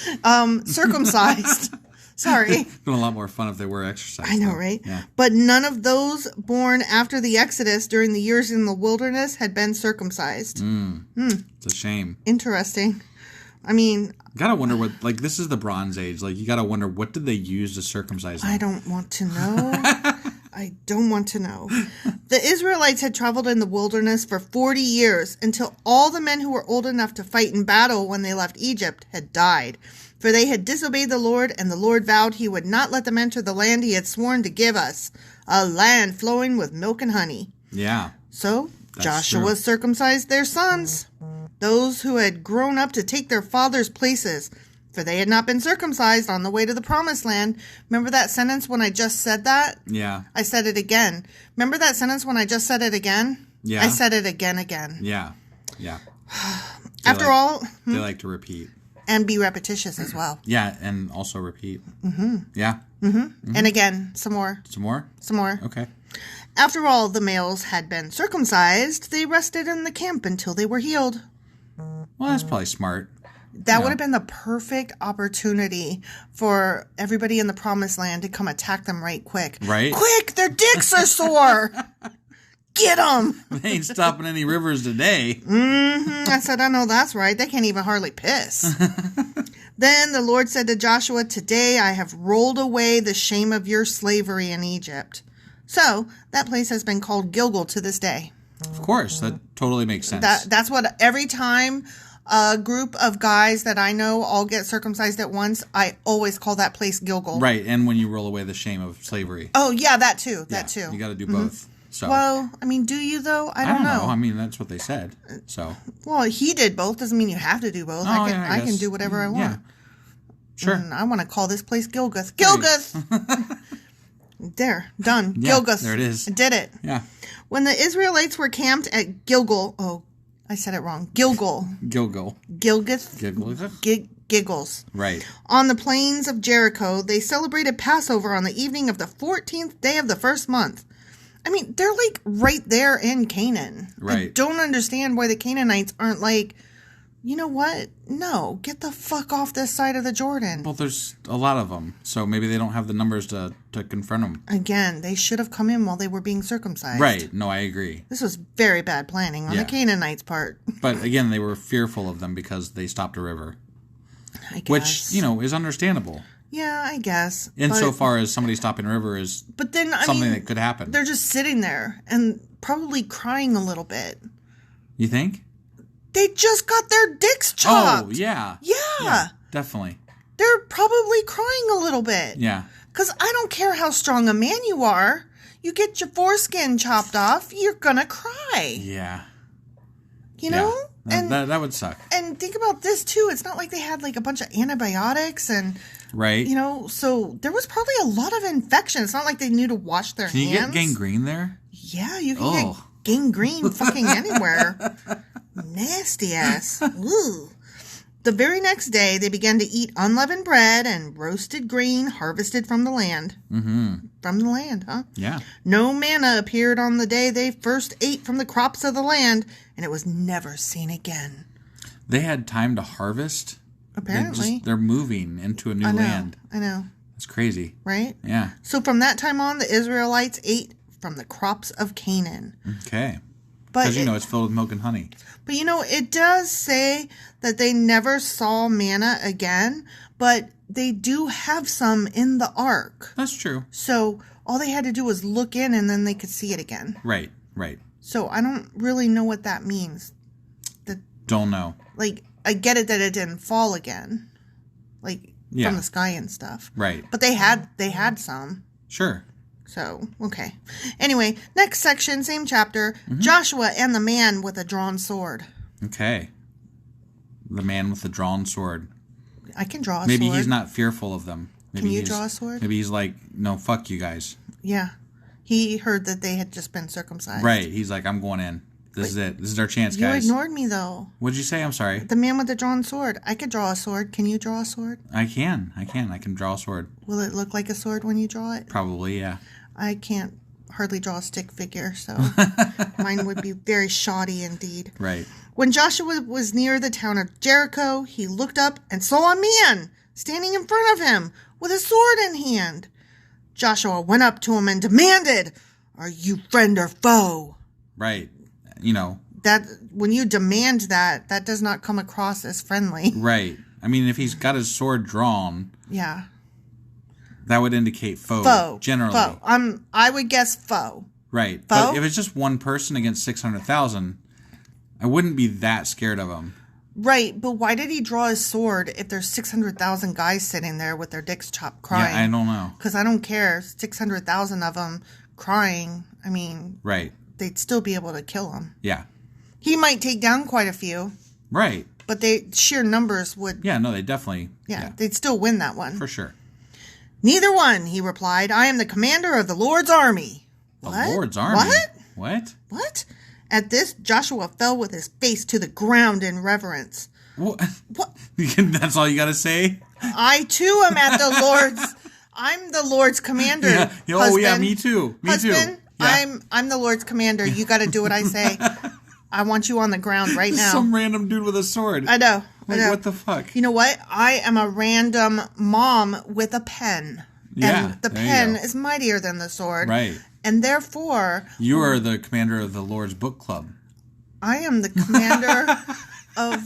Sorry. It's been a lot more fun if they were exercised. I know, right? Yeah. But none of those born after the Exodus during the years in the wilderness had been circumcised. It's a shame. Interesting. I mean... Gotta wonder what... Like, this is the Bronze Age. Like, you gotta wonder, what did they use to circumcise them? I don't want to know. I don't want to know. The Israelites had traveled in the wilderness for 40 years until all the men who were old enough to fight in battle when they left Egypt had died. For they had disobeyed the Lord, and the Lord vowed he would not let them enter the land he had sworn to give us, a land flowing with milk and honey. Yeah. So Joshua true. Circumcised their sons, those who had grown up to take their father's places, for they had not been circumcised on the way to the promised land. Remember that sentence when I just said that? Yeah. I said it again. Remember that sentence when I just said it again? Yeah. I said it again. Yeah. Yeah. After all... They like to repeat. And be repetitious as well. Yeah, and also repeat. Mm-hmm. Yeah. Mm-hmm. Mm-hmm. And again, some more. Some more? Some more. Okay. After all the males had been circumcised, they rested in the camp until they were healed. Well, that's probably smart. That would have been the perfect opportunity for everybody in the promised land to come attack them right quick. Right? Quick! Their dicks are sore! Get them! They ain't stopping any rivers today. Mm-hmm. I said, I know that's right. They can't even hardly piss. Then the Lord said to Joshua, today I have rolled away the shame of your slavery in Egypt. So that place has been called Gilgal to this day. Of course. That totally makes sense. That's what every time a group of guys that I know all get circumcised at once, I always call that place Gilgal. Right. And when you roll away the shame of slavery. Oh, yeah, that too. That too. You got to do both. So. Well, I mean, do you though? I don't know. I mean, that's what they said. So. Well, he did both. Doesn't mean you have to do both. Oh, I can do whatever I want. Yeah. Sure. And I want to call this place Gilgath. Gilgath! There. Done. Yeah, Gilgath. there it is. I did it. Yeah. When the Israelites were camped at Gilgal. Oh, I said it wrong. Gilgal. Gilgal. Gilgath. Giggles. Right. On the plains of Jericho, they celebrated Passover on the evening of the 14th day of the first month. I mean, they're like right there in Canaan. Right. I don't understand why the Canaanites aren't like, you know what? No, get the fuck off this side of the Jordan. Well, there's a lot of them, so maybe they don't have the numbers to confront them. Again, they should have come in while they were being circumcised. Right. No, I agree. This was very bad planning on the Canaanites' part. But again, they were fearful of them because they stopped a river. I guess. Which, is understandable. Yeah, I guess. Insofar as somebody stopping a river is something that could happen. They're just sitting there and probably crying a little bit. You think? They just got their dicks chopped. Oh, yeah. Yeah. Definitely. They're probably crying a little bit. Yeah. Because I don't care how strong a man you are. You get your foreskin chopped off, you're going to cry. Yeah. You know? Yeah. And that would suck. And think about this, too. It's not like they had, like, a bunch of antibiotics and... Right. So there was probably a lot of infection. It's not like they knew to wash their hands. Can you get gangrene there? Yeah, you can get gangrene fucking anywhere. Nasty ass. Ooh. The very next day, they began to eat unleavened bread and roasted grain harvested from the land. Mm-hmm. From the land, huh? Yeah. No manna appeared on the day they first ate from the crops of the land, and it was never seen again. They had time to harvest? Apparently. They're moving into a new land. I know. That's crazy. Right? Yeah. So from that time on, the Israelites ate from the crops of Canaan. Okay. Because, it's filled with milk and honey. But, it does say that they never saw manna again, but they do have some in the ark. That's true. So all they had to do was look in and then they could see it again. Right. So I don't really know what that means. Don't know. Like, I get it that it didn't fall again. Like, from the sky and stuff. Right. But they had some. Sure. So, okay. Anyway, next section, same chapter. Mm-hmm. Joshua and the man with a drawn sword. Okay. The man with the drawn sword. I can draw a sword. Maybe he's not fearful of them. Maybe can you draw a sword? Maybe he's like, no, fuck you guys. Yeah. He heard that they had just been circumcised. Right. He's like, I'm going in. This is it. This is our chance, guys. You ignored me, though. What'd you say? I'm sorry. The man with the drawn sword. I could draw a sword. Can you draw a sword? I can. I can draw a sword. Will it look like a sword when you draw it? Probably, yeah. I can't hardly draw a stick figure, so mine would be very shoddy indeed. Right. When Joshua was near the town of Jericho, he looked up and saw a man standing in front of him with a sword in hand. Joshua went up to him and demanded, "Are you friend or foe?" Right. That when you demand that does not come across as friendly. Right. I mean, if he's got his sword drawn, yeah, that would indicate foe. Generally, foe. I would guess foe. Right. Foe? But if it's just one person against 600,000, I wouldn't be that scared of him. Right, but why did he draw his sword if there's 600,000 guys sitting there with their dicks chopped crying? Yeah, I don't know. Because I don't care. 600,000 of them crying. I mean, right. They'd still be able to kill him. Yeah. He might take down quite a few. Right. but sheer numbers would... Yeah, no, they definitely... Yeah, they'd still win that one. For sure. Neither one, he replied. I am the commander of the Lord's army. The Lord's army? What? At this, Joshua fell with his face to the ground in reverence. What? What? That's all you got to say? I, too, am at the Lord's... I'm the Lord's commander, Oh, yeah, me too. Me husband, too. Yeah. I'm the Lord's commander. You got to do what I say. I want you on the ground right now. Some random dude with a sword. I know. What the fuck? You know what? I am a random mom with a pen. Yeah, And the pen is mightier than the sword. Right. And therefore... You are the commander of the Lord's book club. I am the commander of...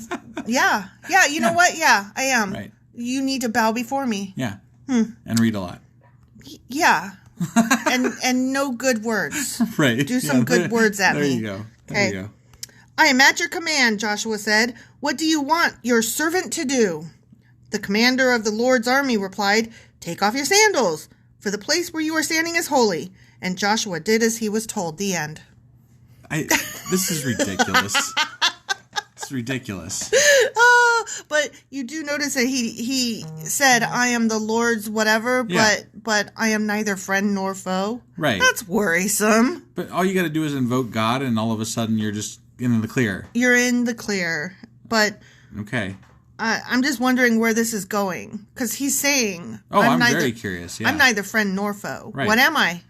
Yeah. Yeah, you know what? Yeah, I am. Right. You need to bow before me. Yeah. And read a lot. Yeah. and no good words. Right. Do some good words at me. There you go. There you go. I am at your command, Joshua said. What do you want your servant to do? The commander of the Lord's army replied, Take off your sandals, for the place where you are standing is holy. And Joshua did as he was told. The end. This is ridiculous. It's ridiculous. But you do notice that he said, I am the Lord's whatever, but I am neither friend nor foe. Right. That's worrisome. But all you got to do is invoke God, and all of a sudden you're just in the clear. You're in the clear. But... Okay. I'm just wondering where this is going. Because he's saying... Oh, I'm very curious, yeah. I'm neither friend nor foe. Right. What am I?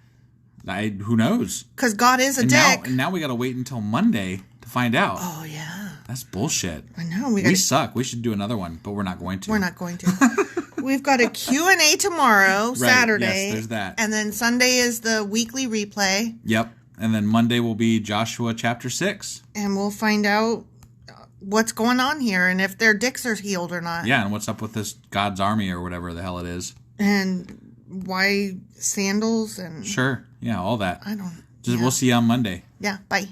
Who knows? Because God is a dick. Now we got to wait until Monday to find out. Oh, yeah. That's bullshit. I know. We suck. We should do another one, but we're not going to. We're not going to. We've got a Q&A tomorrow, Saturday. Yes, there's that. And then Sunday is the weekly replay. Yep. And then Monday will be Joshua chapter 6. And we'll find out what's going on here and if their dicks are healed or not. Yeah, and what's up with this God's army or whatever the hell it is. And why sandals and... Sure. Yeah, all that. I don't... We'll see you on Monday. Yeah, bye.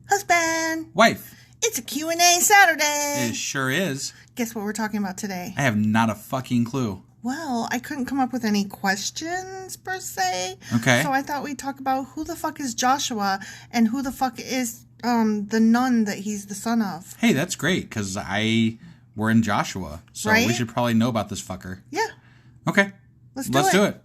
Husband. Wife. It's a Q&A Saturday. It sure is. Guess what we're talking about today? I have not a fucking clue. Well, I couldn't come up with any questions, per se. Okay. So I thought we'd talk about who the fuck is Joshua and who the fuck is the nun that he's the son of. Hey, that's great, because we're in Joshua. So right? We should probably know about this fucker. Yeah. Okay. Let's do it.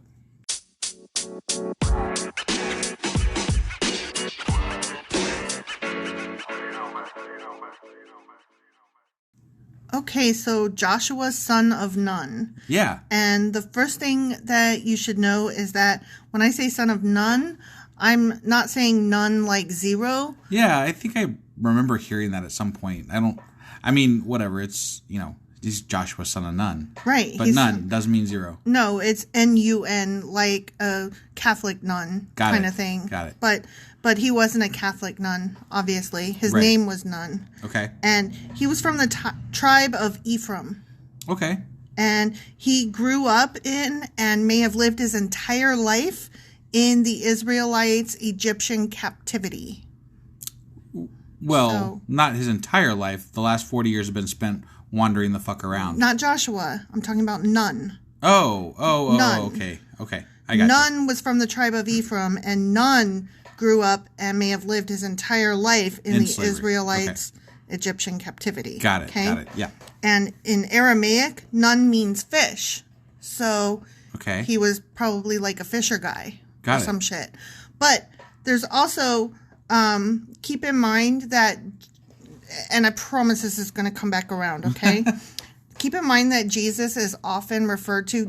Okay, so Joshua, son of Nun. Yeah. And the first thing that you should know is that when I say son of Nun, I'm not saying none like zero. Yeah, I think I remember hearing that at some point. Whatever. It's, he's Joshua, son of Nun. Right. But Nun doesn't mean zero. No, it's N-U-N, like a Catholic nun kind of thing. Got it. But he wasn't a Catholic nun, obviously. His name was Nun. Okay. And he was from the tribe of Ephraim. Okay. And he grew up in and may have lived his entire life in the Israelites' Egyptian captivity. Well, not his entire life. The last 40 years have been spent wandering the fuck around. Not Joshua. I'm talking about Nun. Oh, Nun. Okay. I got Nun was from the tribe of Ephraim, and Nun grew up and may have lived his entire life in the slavery. Israelites' Egyptian captivity. Got it. Okay? Got it. Yeah. And in Aramaic, Nun means fish. So he was probably like a fisher guy. Got or it. some shit. But there's also, keep in mind that, and I promise this is going to come back around, okay? Keep in mind that Jesus is often referred to,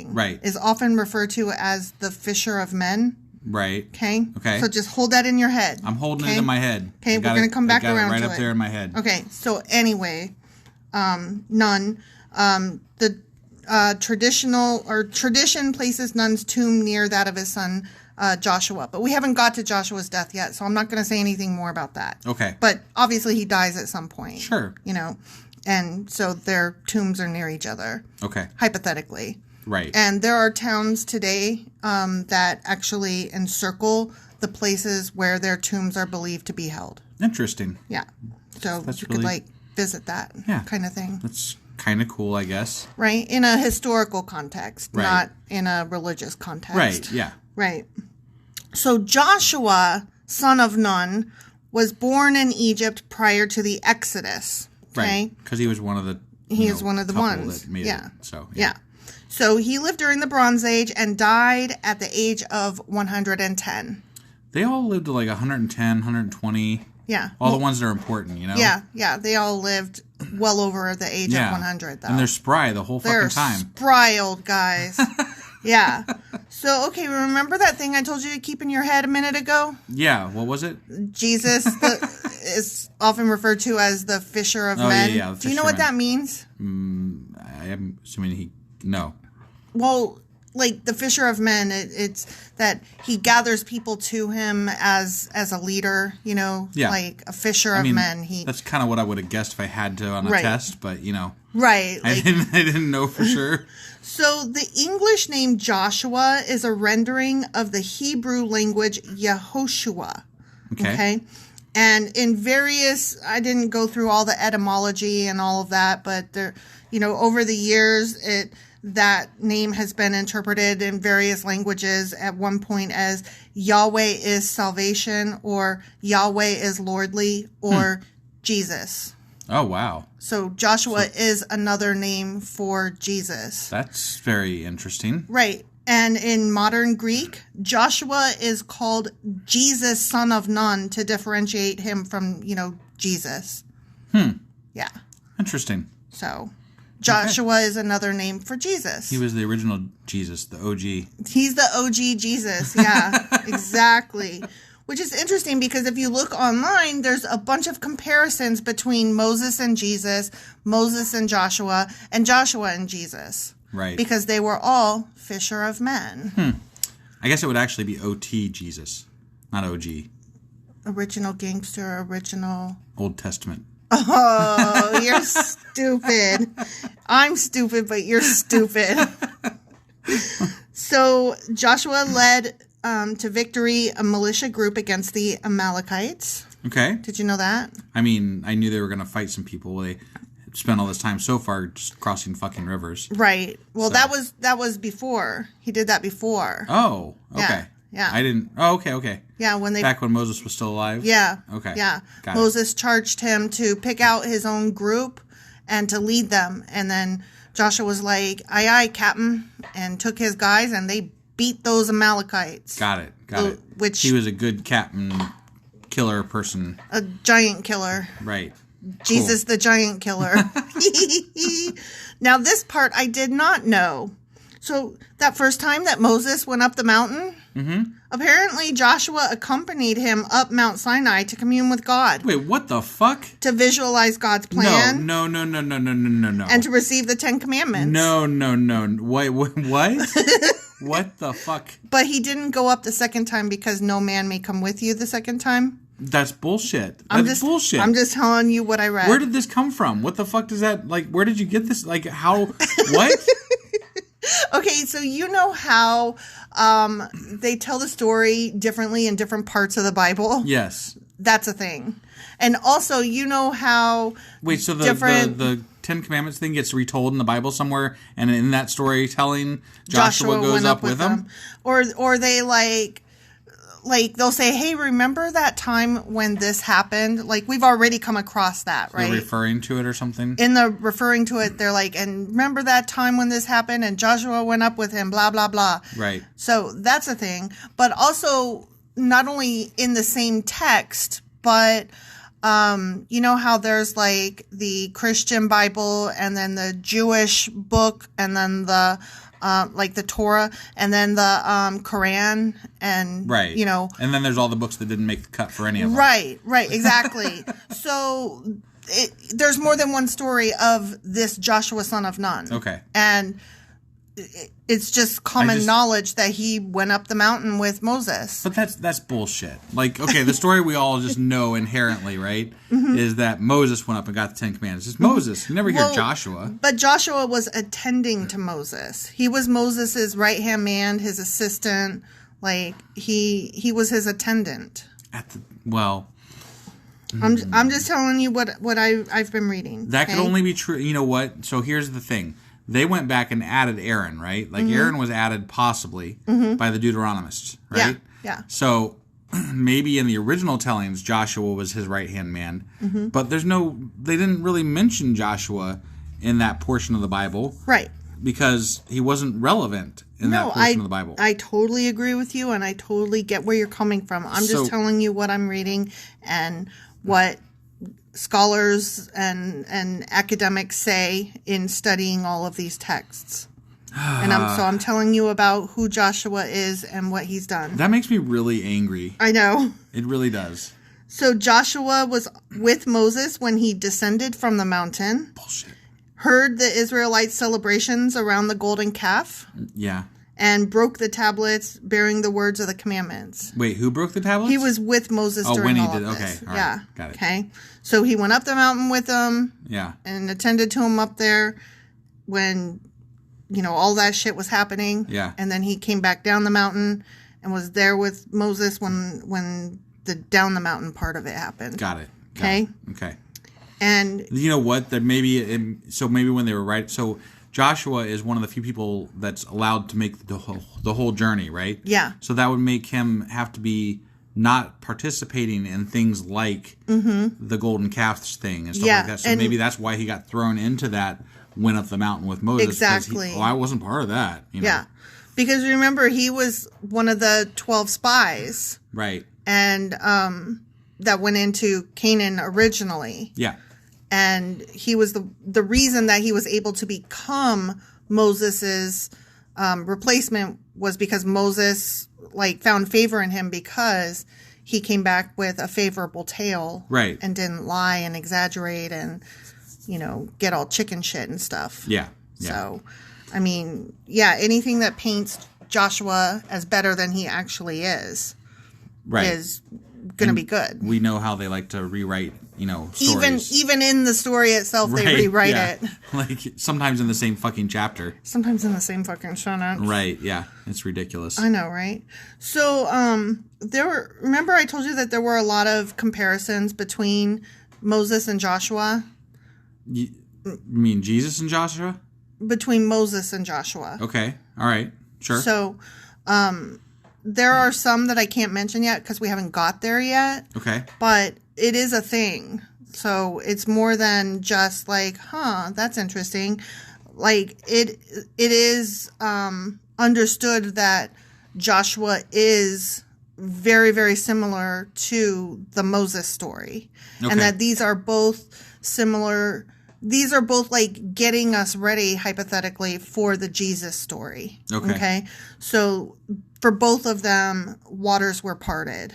Right. is often referred to as the fisher of men. Right. Okay? Okay. So just hold that in your head. I'm holding it in my head. Okay, we're going to come back around right to up there in my head. Okay, so anyway, Nun, the tradition places Nun's tomb near that of his son Joshua. But we haven't got to Joshua's death yet, so I'm not going to say anything more about that. Okay. But obviously he dies at some point. Sure. And so their tombs are near each other. Okay. Hypothetically. Right. And there are towns today that actually encircle the places where their tombs are believed to be held. Interesting. Yeah. So That's you really... could visit that kind of thing. That's kind of cool, I guess. Right. In a historical context, right. not in a religious context. Right. Yeah. Right. So Joshua, son of Nun, was born in Egypt prior to the Exodus. Okay? Right, because he was one of the ones. That made yeah. It, so, yeah. So he lived during the Bronze Age and died at the age of 110. They all lived to like 110, 120. Yeah. All the ones that are important, you know? Yeah. They all lived well over the age of 100, though. And they're spry the whole fucking time. They're spry old guys. Yeah. So, okay, remember that thing I told you to keep in your head a minute ago? Yeah, what was it? Jesus is often referred to as the fisher of men. Yeah, Do you know what that means? I am assuming no. Well, like the fisher of men, it's that he gathers people to him as a leader, you know, like a fisher of men. That's kind of what I would have guessed if I had to on a test, but you know. Right. Like, I didn't know for sure. So the English name Joshua is a rendering of the Hebrew language Yehoshua. Okay. And in various, I didn't go through all the etymology and all of that, but there, you know, over the years, that name has been interpreted in various languages at one point as Yahweh is salvation, or Yahweh is lordly, or Jesus. Oh, wow. So Joshua is another name for Jesus. That's very interesting. Right. And in modern Greek, Joshua is called Jesus, son of Nun, to differentiate him from, you know, Jesus. Yeah. Interesting. So Joshua is another name for Jesus. He was the original Jesus, the OG. He's the OG Jesus. Yeah, exactly. Which is interesting because if you look online, there's a bunch of comparisons between Moses and Jesus, Moses and Joshua and Jesus. Right. Because they were all fisher of men. I guess it would actually be OT Jesus, not OG. Original gangster, original... Old Testament. Oh, you're stupid. I'm stupid, but you're stupid. So Joshua led to victory a militia group against the Amalekites. Okay. Did you know that? I mean, I knew they were going to fight some people. They spent all this time so far just crossing fucking rivers. Right. Well, that was before. He did that before. Oh, okay. Yeah. I didn't... Oh, okay. Yeah, back when Moses was still alive? Yeah. Okay. Yeah. Got Moses charged him to pick out his own group and to lead them. And then Joshua was like, aye, aye, Captain, and took his guys, and they beat those Amalekites. Got it. Which he was a good captain, killer person. A giant killer. Right. Jesus the giant killer. Now, this part I did not know. So that first time that Moses went up the mountain, apparently Joshua accompanied him up Mount Sinai to commune with God. Wait, what the fuck? To visualize God's plan. No. And to receive the 10 Commandments. No. Wait, what? What the fuck? But he didn't go up the second time because no man may come with you the second time. That's bullshit. That's bullshit. I'm just telling you what I read. Where did this come from? What the fuck does that, like, where did you get this? Like, how, what? Okay, so you know how they tell the story differently in different parts of the Bible? Yes. That's a thing. And also, you know how... Wait, so the Ten Commandments thing gets retold in the Bible somewhere, and in that storytelling, Joshua goes up with them? Or they, like they'll say, hey, remember that time when this happened? Like, we've already come across that, right? They're referring to it or something? In the referring to it, they're like, and remember that time when this happened, and Joshua went up with him, blah, blah, blah. Right. So that's a thing. But also, not only in the same text, but... you know how there's like the Christian Bible and then the Jewish book and then the like the Torah and then the Quran and right. You know, and then there's all the books that didn't make the cut for any of them. Right, exactly. So there's more than one story of this Joshua son of Nun. Okay. And it's just common knowledge that he went up the mountain with Moses. But that's bullshit. Like, okay, the story we all just know inherently, right, is that Moses went up and got the 10 Commandments. It's Moses. You never hear Joshua. But Joshua was attending to Moses. He was Moses' right-hand man, his assistant. Like, he was his attendant. I'm just telling you what I've been reading. That could only be true. You know what? So here's the thing. They went back and added Aaron, right? Like Aaron was added possibly by the Deuteronomists, right? Yeah. So maybe in the original tellings, Joshua was his right-hand man. Mm-hmm. But they didn't really mention Joshua in that portion of the Bible. Right. Because he wasn't relevant in that portion of the Bible. I totally agree with you, and I totally get where you're coming from. I'm just telling you what I'm reading and what scholars and academics say in studying all of these texts. And I'm telling you about who Joshua is and what he's done. That makes me really angry. I know. It really does. So Joshua was with Moses when he descended from the mountain. Bullshit. Heard the Israelites' celebrations around the golden calf. Yeah. And broke the tablets bearing the words of the commandments. Wait, who broke the tablets? He was with Moses during all of this. Okay. All yeah. Right. Got it. Okay. So he went up the mountain with them. Yeah. And attended to him up there when, all that shit was happening. Yeah. And then he came back down the mountain and was there with Moses when the down the mountain part of it happened. Got it. Okay. Okay. And you know what? That maybe when they were right. So Joshua is one of the few people that's allowed to make the whole journey, right? Yeah. So that would make him have to be not participating in things like the golden calf thing and stuff like that. So maybe that's why he got thrown into that went up the mountain with Moses. Exactly. I wasn't part of that. Yeah. Because remember, he was one of the 12 spies. Right. And that went into Canaan originally. Yeah. And he was the reason that he was able to become Moses's replacement was because Moses found favor in him because he came back with a favorable tale, right? And didn't lie and exaggerate and get all chicken shit and stuff. Yeah. So, I mean, anything that paints Joshua as better than he actually is, is going to be good. We know how they like to rewrite, stories. Even in the story itself, they rewrite it. Like sometimes in the same fucking chapter. Sometimes in the same fucking show notes. Right, yeah. It's ridiculous. I know, right? So, remember I told you that there were a lot of comparisons between Moses and Joshua? You mean Jesus and Joshua? Between Moses and Joshua. Okay, all right, sure. So, there are some that I can't mention yet because we haven't got there yet. Okay. But it is a thing. So it's more than just that's interesting. It is understood that Joshua is very, very similar to the Moses story. Okay. And that these are both similar. These are both getting us ready, hypothetically, for the Jesus story. Okay. So for both of them, waters were parted.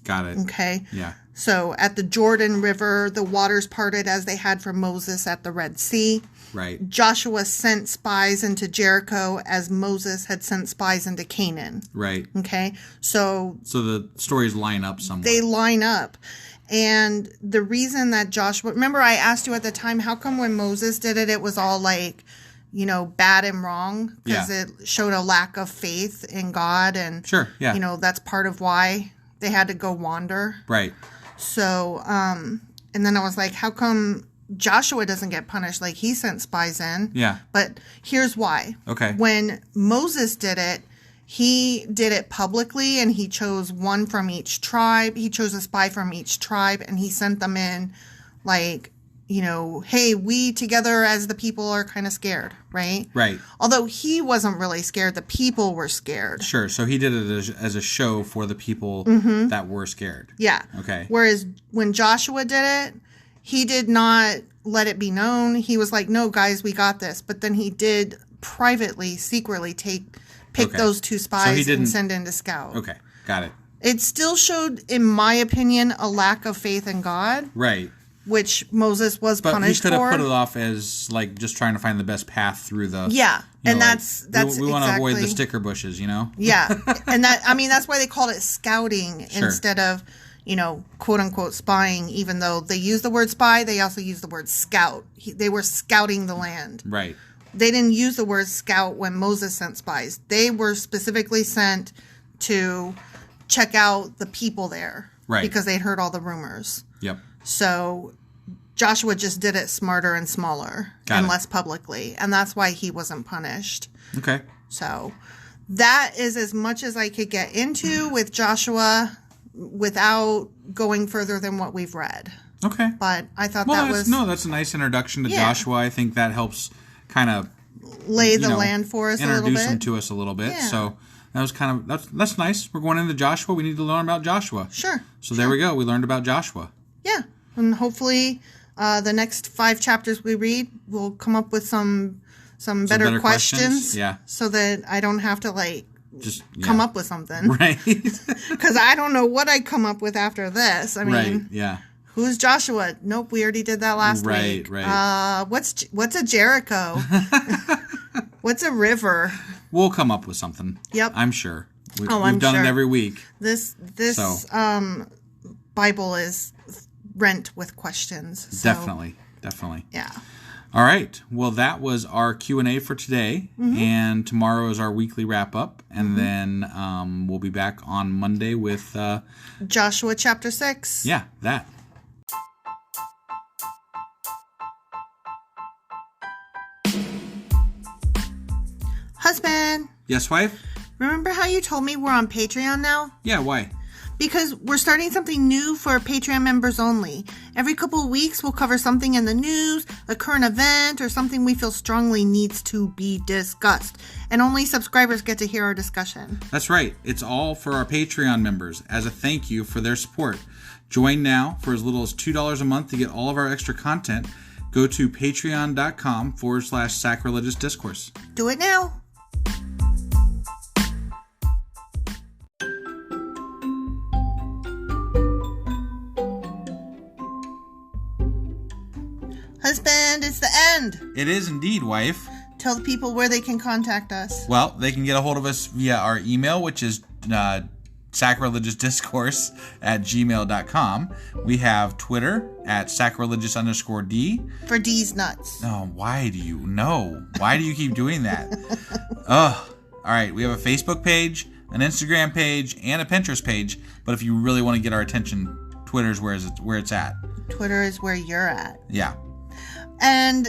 Got it. Okay. Yeah. So at the Jordan River, the waters parted as they had for Moses at the Red Sea. Right. Joshua sent spies into Jericho as Moses had sent spies into Canaan. Right. Okay. So the stories line up somewhat. They line up. And the reason that Joshua, remember I asked you at the time, how come when Moses did it, it was all bad and wrong? Because it showed a lack of faith in God. And, sure, yeah. That's part of why they had to go wander. Right. So, and then I was like, how come Joshua doesn't get punished? He sent spies in. Yeah. But here's why. Okay. When Moses did it, he did it publicly, and he chose one from each tribe. He chose a spy from each tribe, and he sent them in hey, we together as the people are kind of scared, right? Right. Although he wasn't really scared. The people were scared. Sure. So he did it as a show for the people that were scared. Yeah. Okay. Whereas when Joshua did it, he did not let it be known. He was like, no, guys, we got this. But then he did privately, secretly pick those two spies and send in to scout. Okay. Got it. It still showed, in my opinion, a lack of faith in God. Right. Which Moses was punished for. But he could have put it off as just trying to find the best path through the. Yeah, and that's we want to avoid the sticker bushes, Yeah, and that's why they called it scouting instead of quote unquote spying. Even though they use the word spy, they also use the word scout. They were scouting the land. Right. They didn't use the word scout when Moses sent spies. They were specifically sent to check out the people there, right? Because they'd heard all the rumors. Yep. So Joshua just did it smarter and smaller and less publicly. And that's why he wasn't punished. Okay. So that is as much as I could get into with Joshua without going further than what we've read. Okay. But I thought that's a nice introduction to Joshua. I think that helps kind of lay the land for us a little bit. Introduce him to us a little bit. Yeah. So that was that's nice. We're going into Joshua. We need to learn about Joshua. Sure. So there we go. We learned about Joshua. Yeah. And hopefully the next 5 chapters we read will come up with some better questions. Yeah. So that I don't have to come up with something. Right. Because I don't know what I'd come up with after this. I mean, right. Yeah. Who's Joshua? Nope, we already did that last week. Right. What's a Jericho? What's a river? We'll come up with something. Yep. I'm sure. We've done it every week. This Bible is rent with questions. So. Definitely. Yeah. All right. Well, that was our Q&A for today. Mm-hmm. And tomorrow is our weekly wrap-up. And then we'll be back on Monday with... Joshua chapter 6. Yeah, that. Husband. Yes, wife? Remember how you told me we're on Patreon now? Yeah, why? Because we're starting something new for Patreon members only. Every couple of weeks, we'll cover something in the news, a current event, or something we feel strongly needs to be discussed. And only subscribers get to hear our discussion. That's right. It's all for our Patreon members as a thank you for their support. Join now for as little as $2 a month to get all of our extra content. Go to patreon.com/sacrilegious discourse. Do it now. Husband, it's the end. It is indeed, wife. Tell the people where they can contact us. Well, they can get a hold of us via our email, which is sacrilegiousdiscourse@gmail.com. We have Twitter at sacrilegious_D. For D's nuts. Oh, why do you keep doing that? Ugh. All right, we have a Facebook page, an Instagram page, and a Pinterest page. But if you really want to get our attention, Twitter's where it's at. Twitter is where you're at. Yeah. And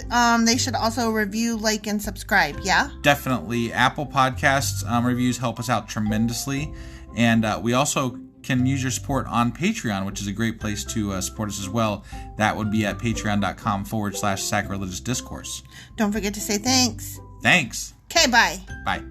they should also review, like, and subscribe, yeah? Definitely. Apple Podcasts reviews help us out tremendously. And we also can use your support on Patreon, which is a great place to support us as well. That would be at patreon.com/sacrilegious discourse. Don't forget to say thanks. Thanks. Okay, bye. Bye.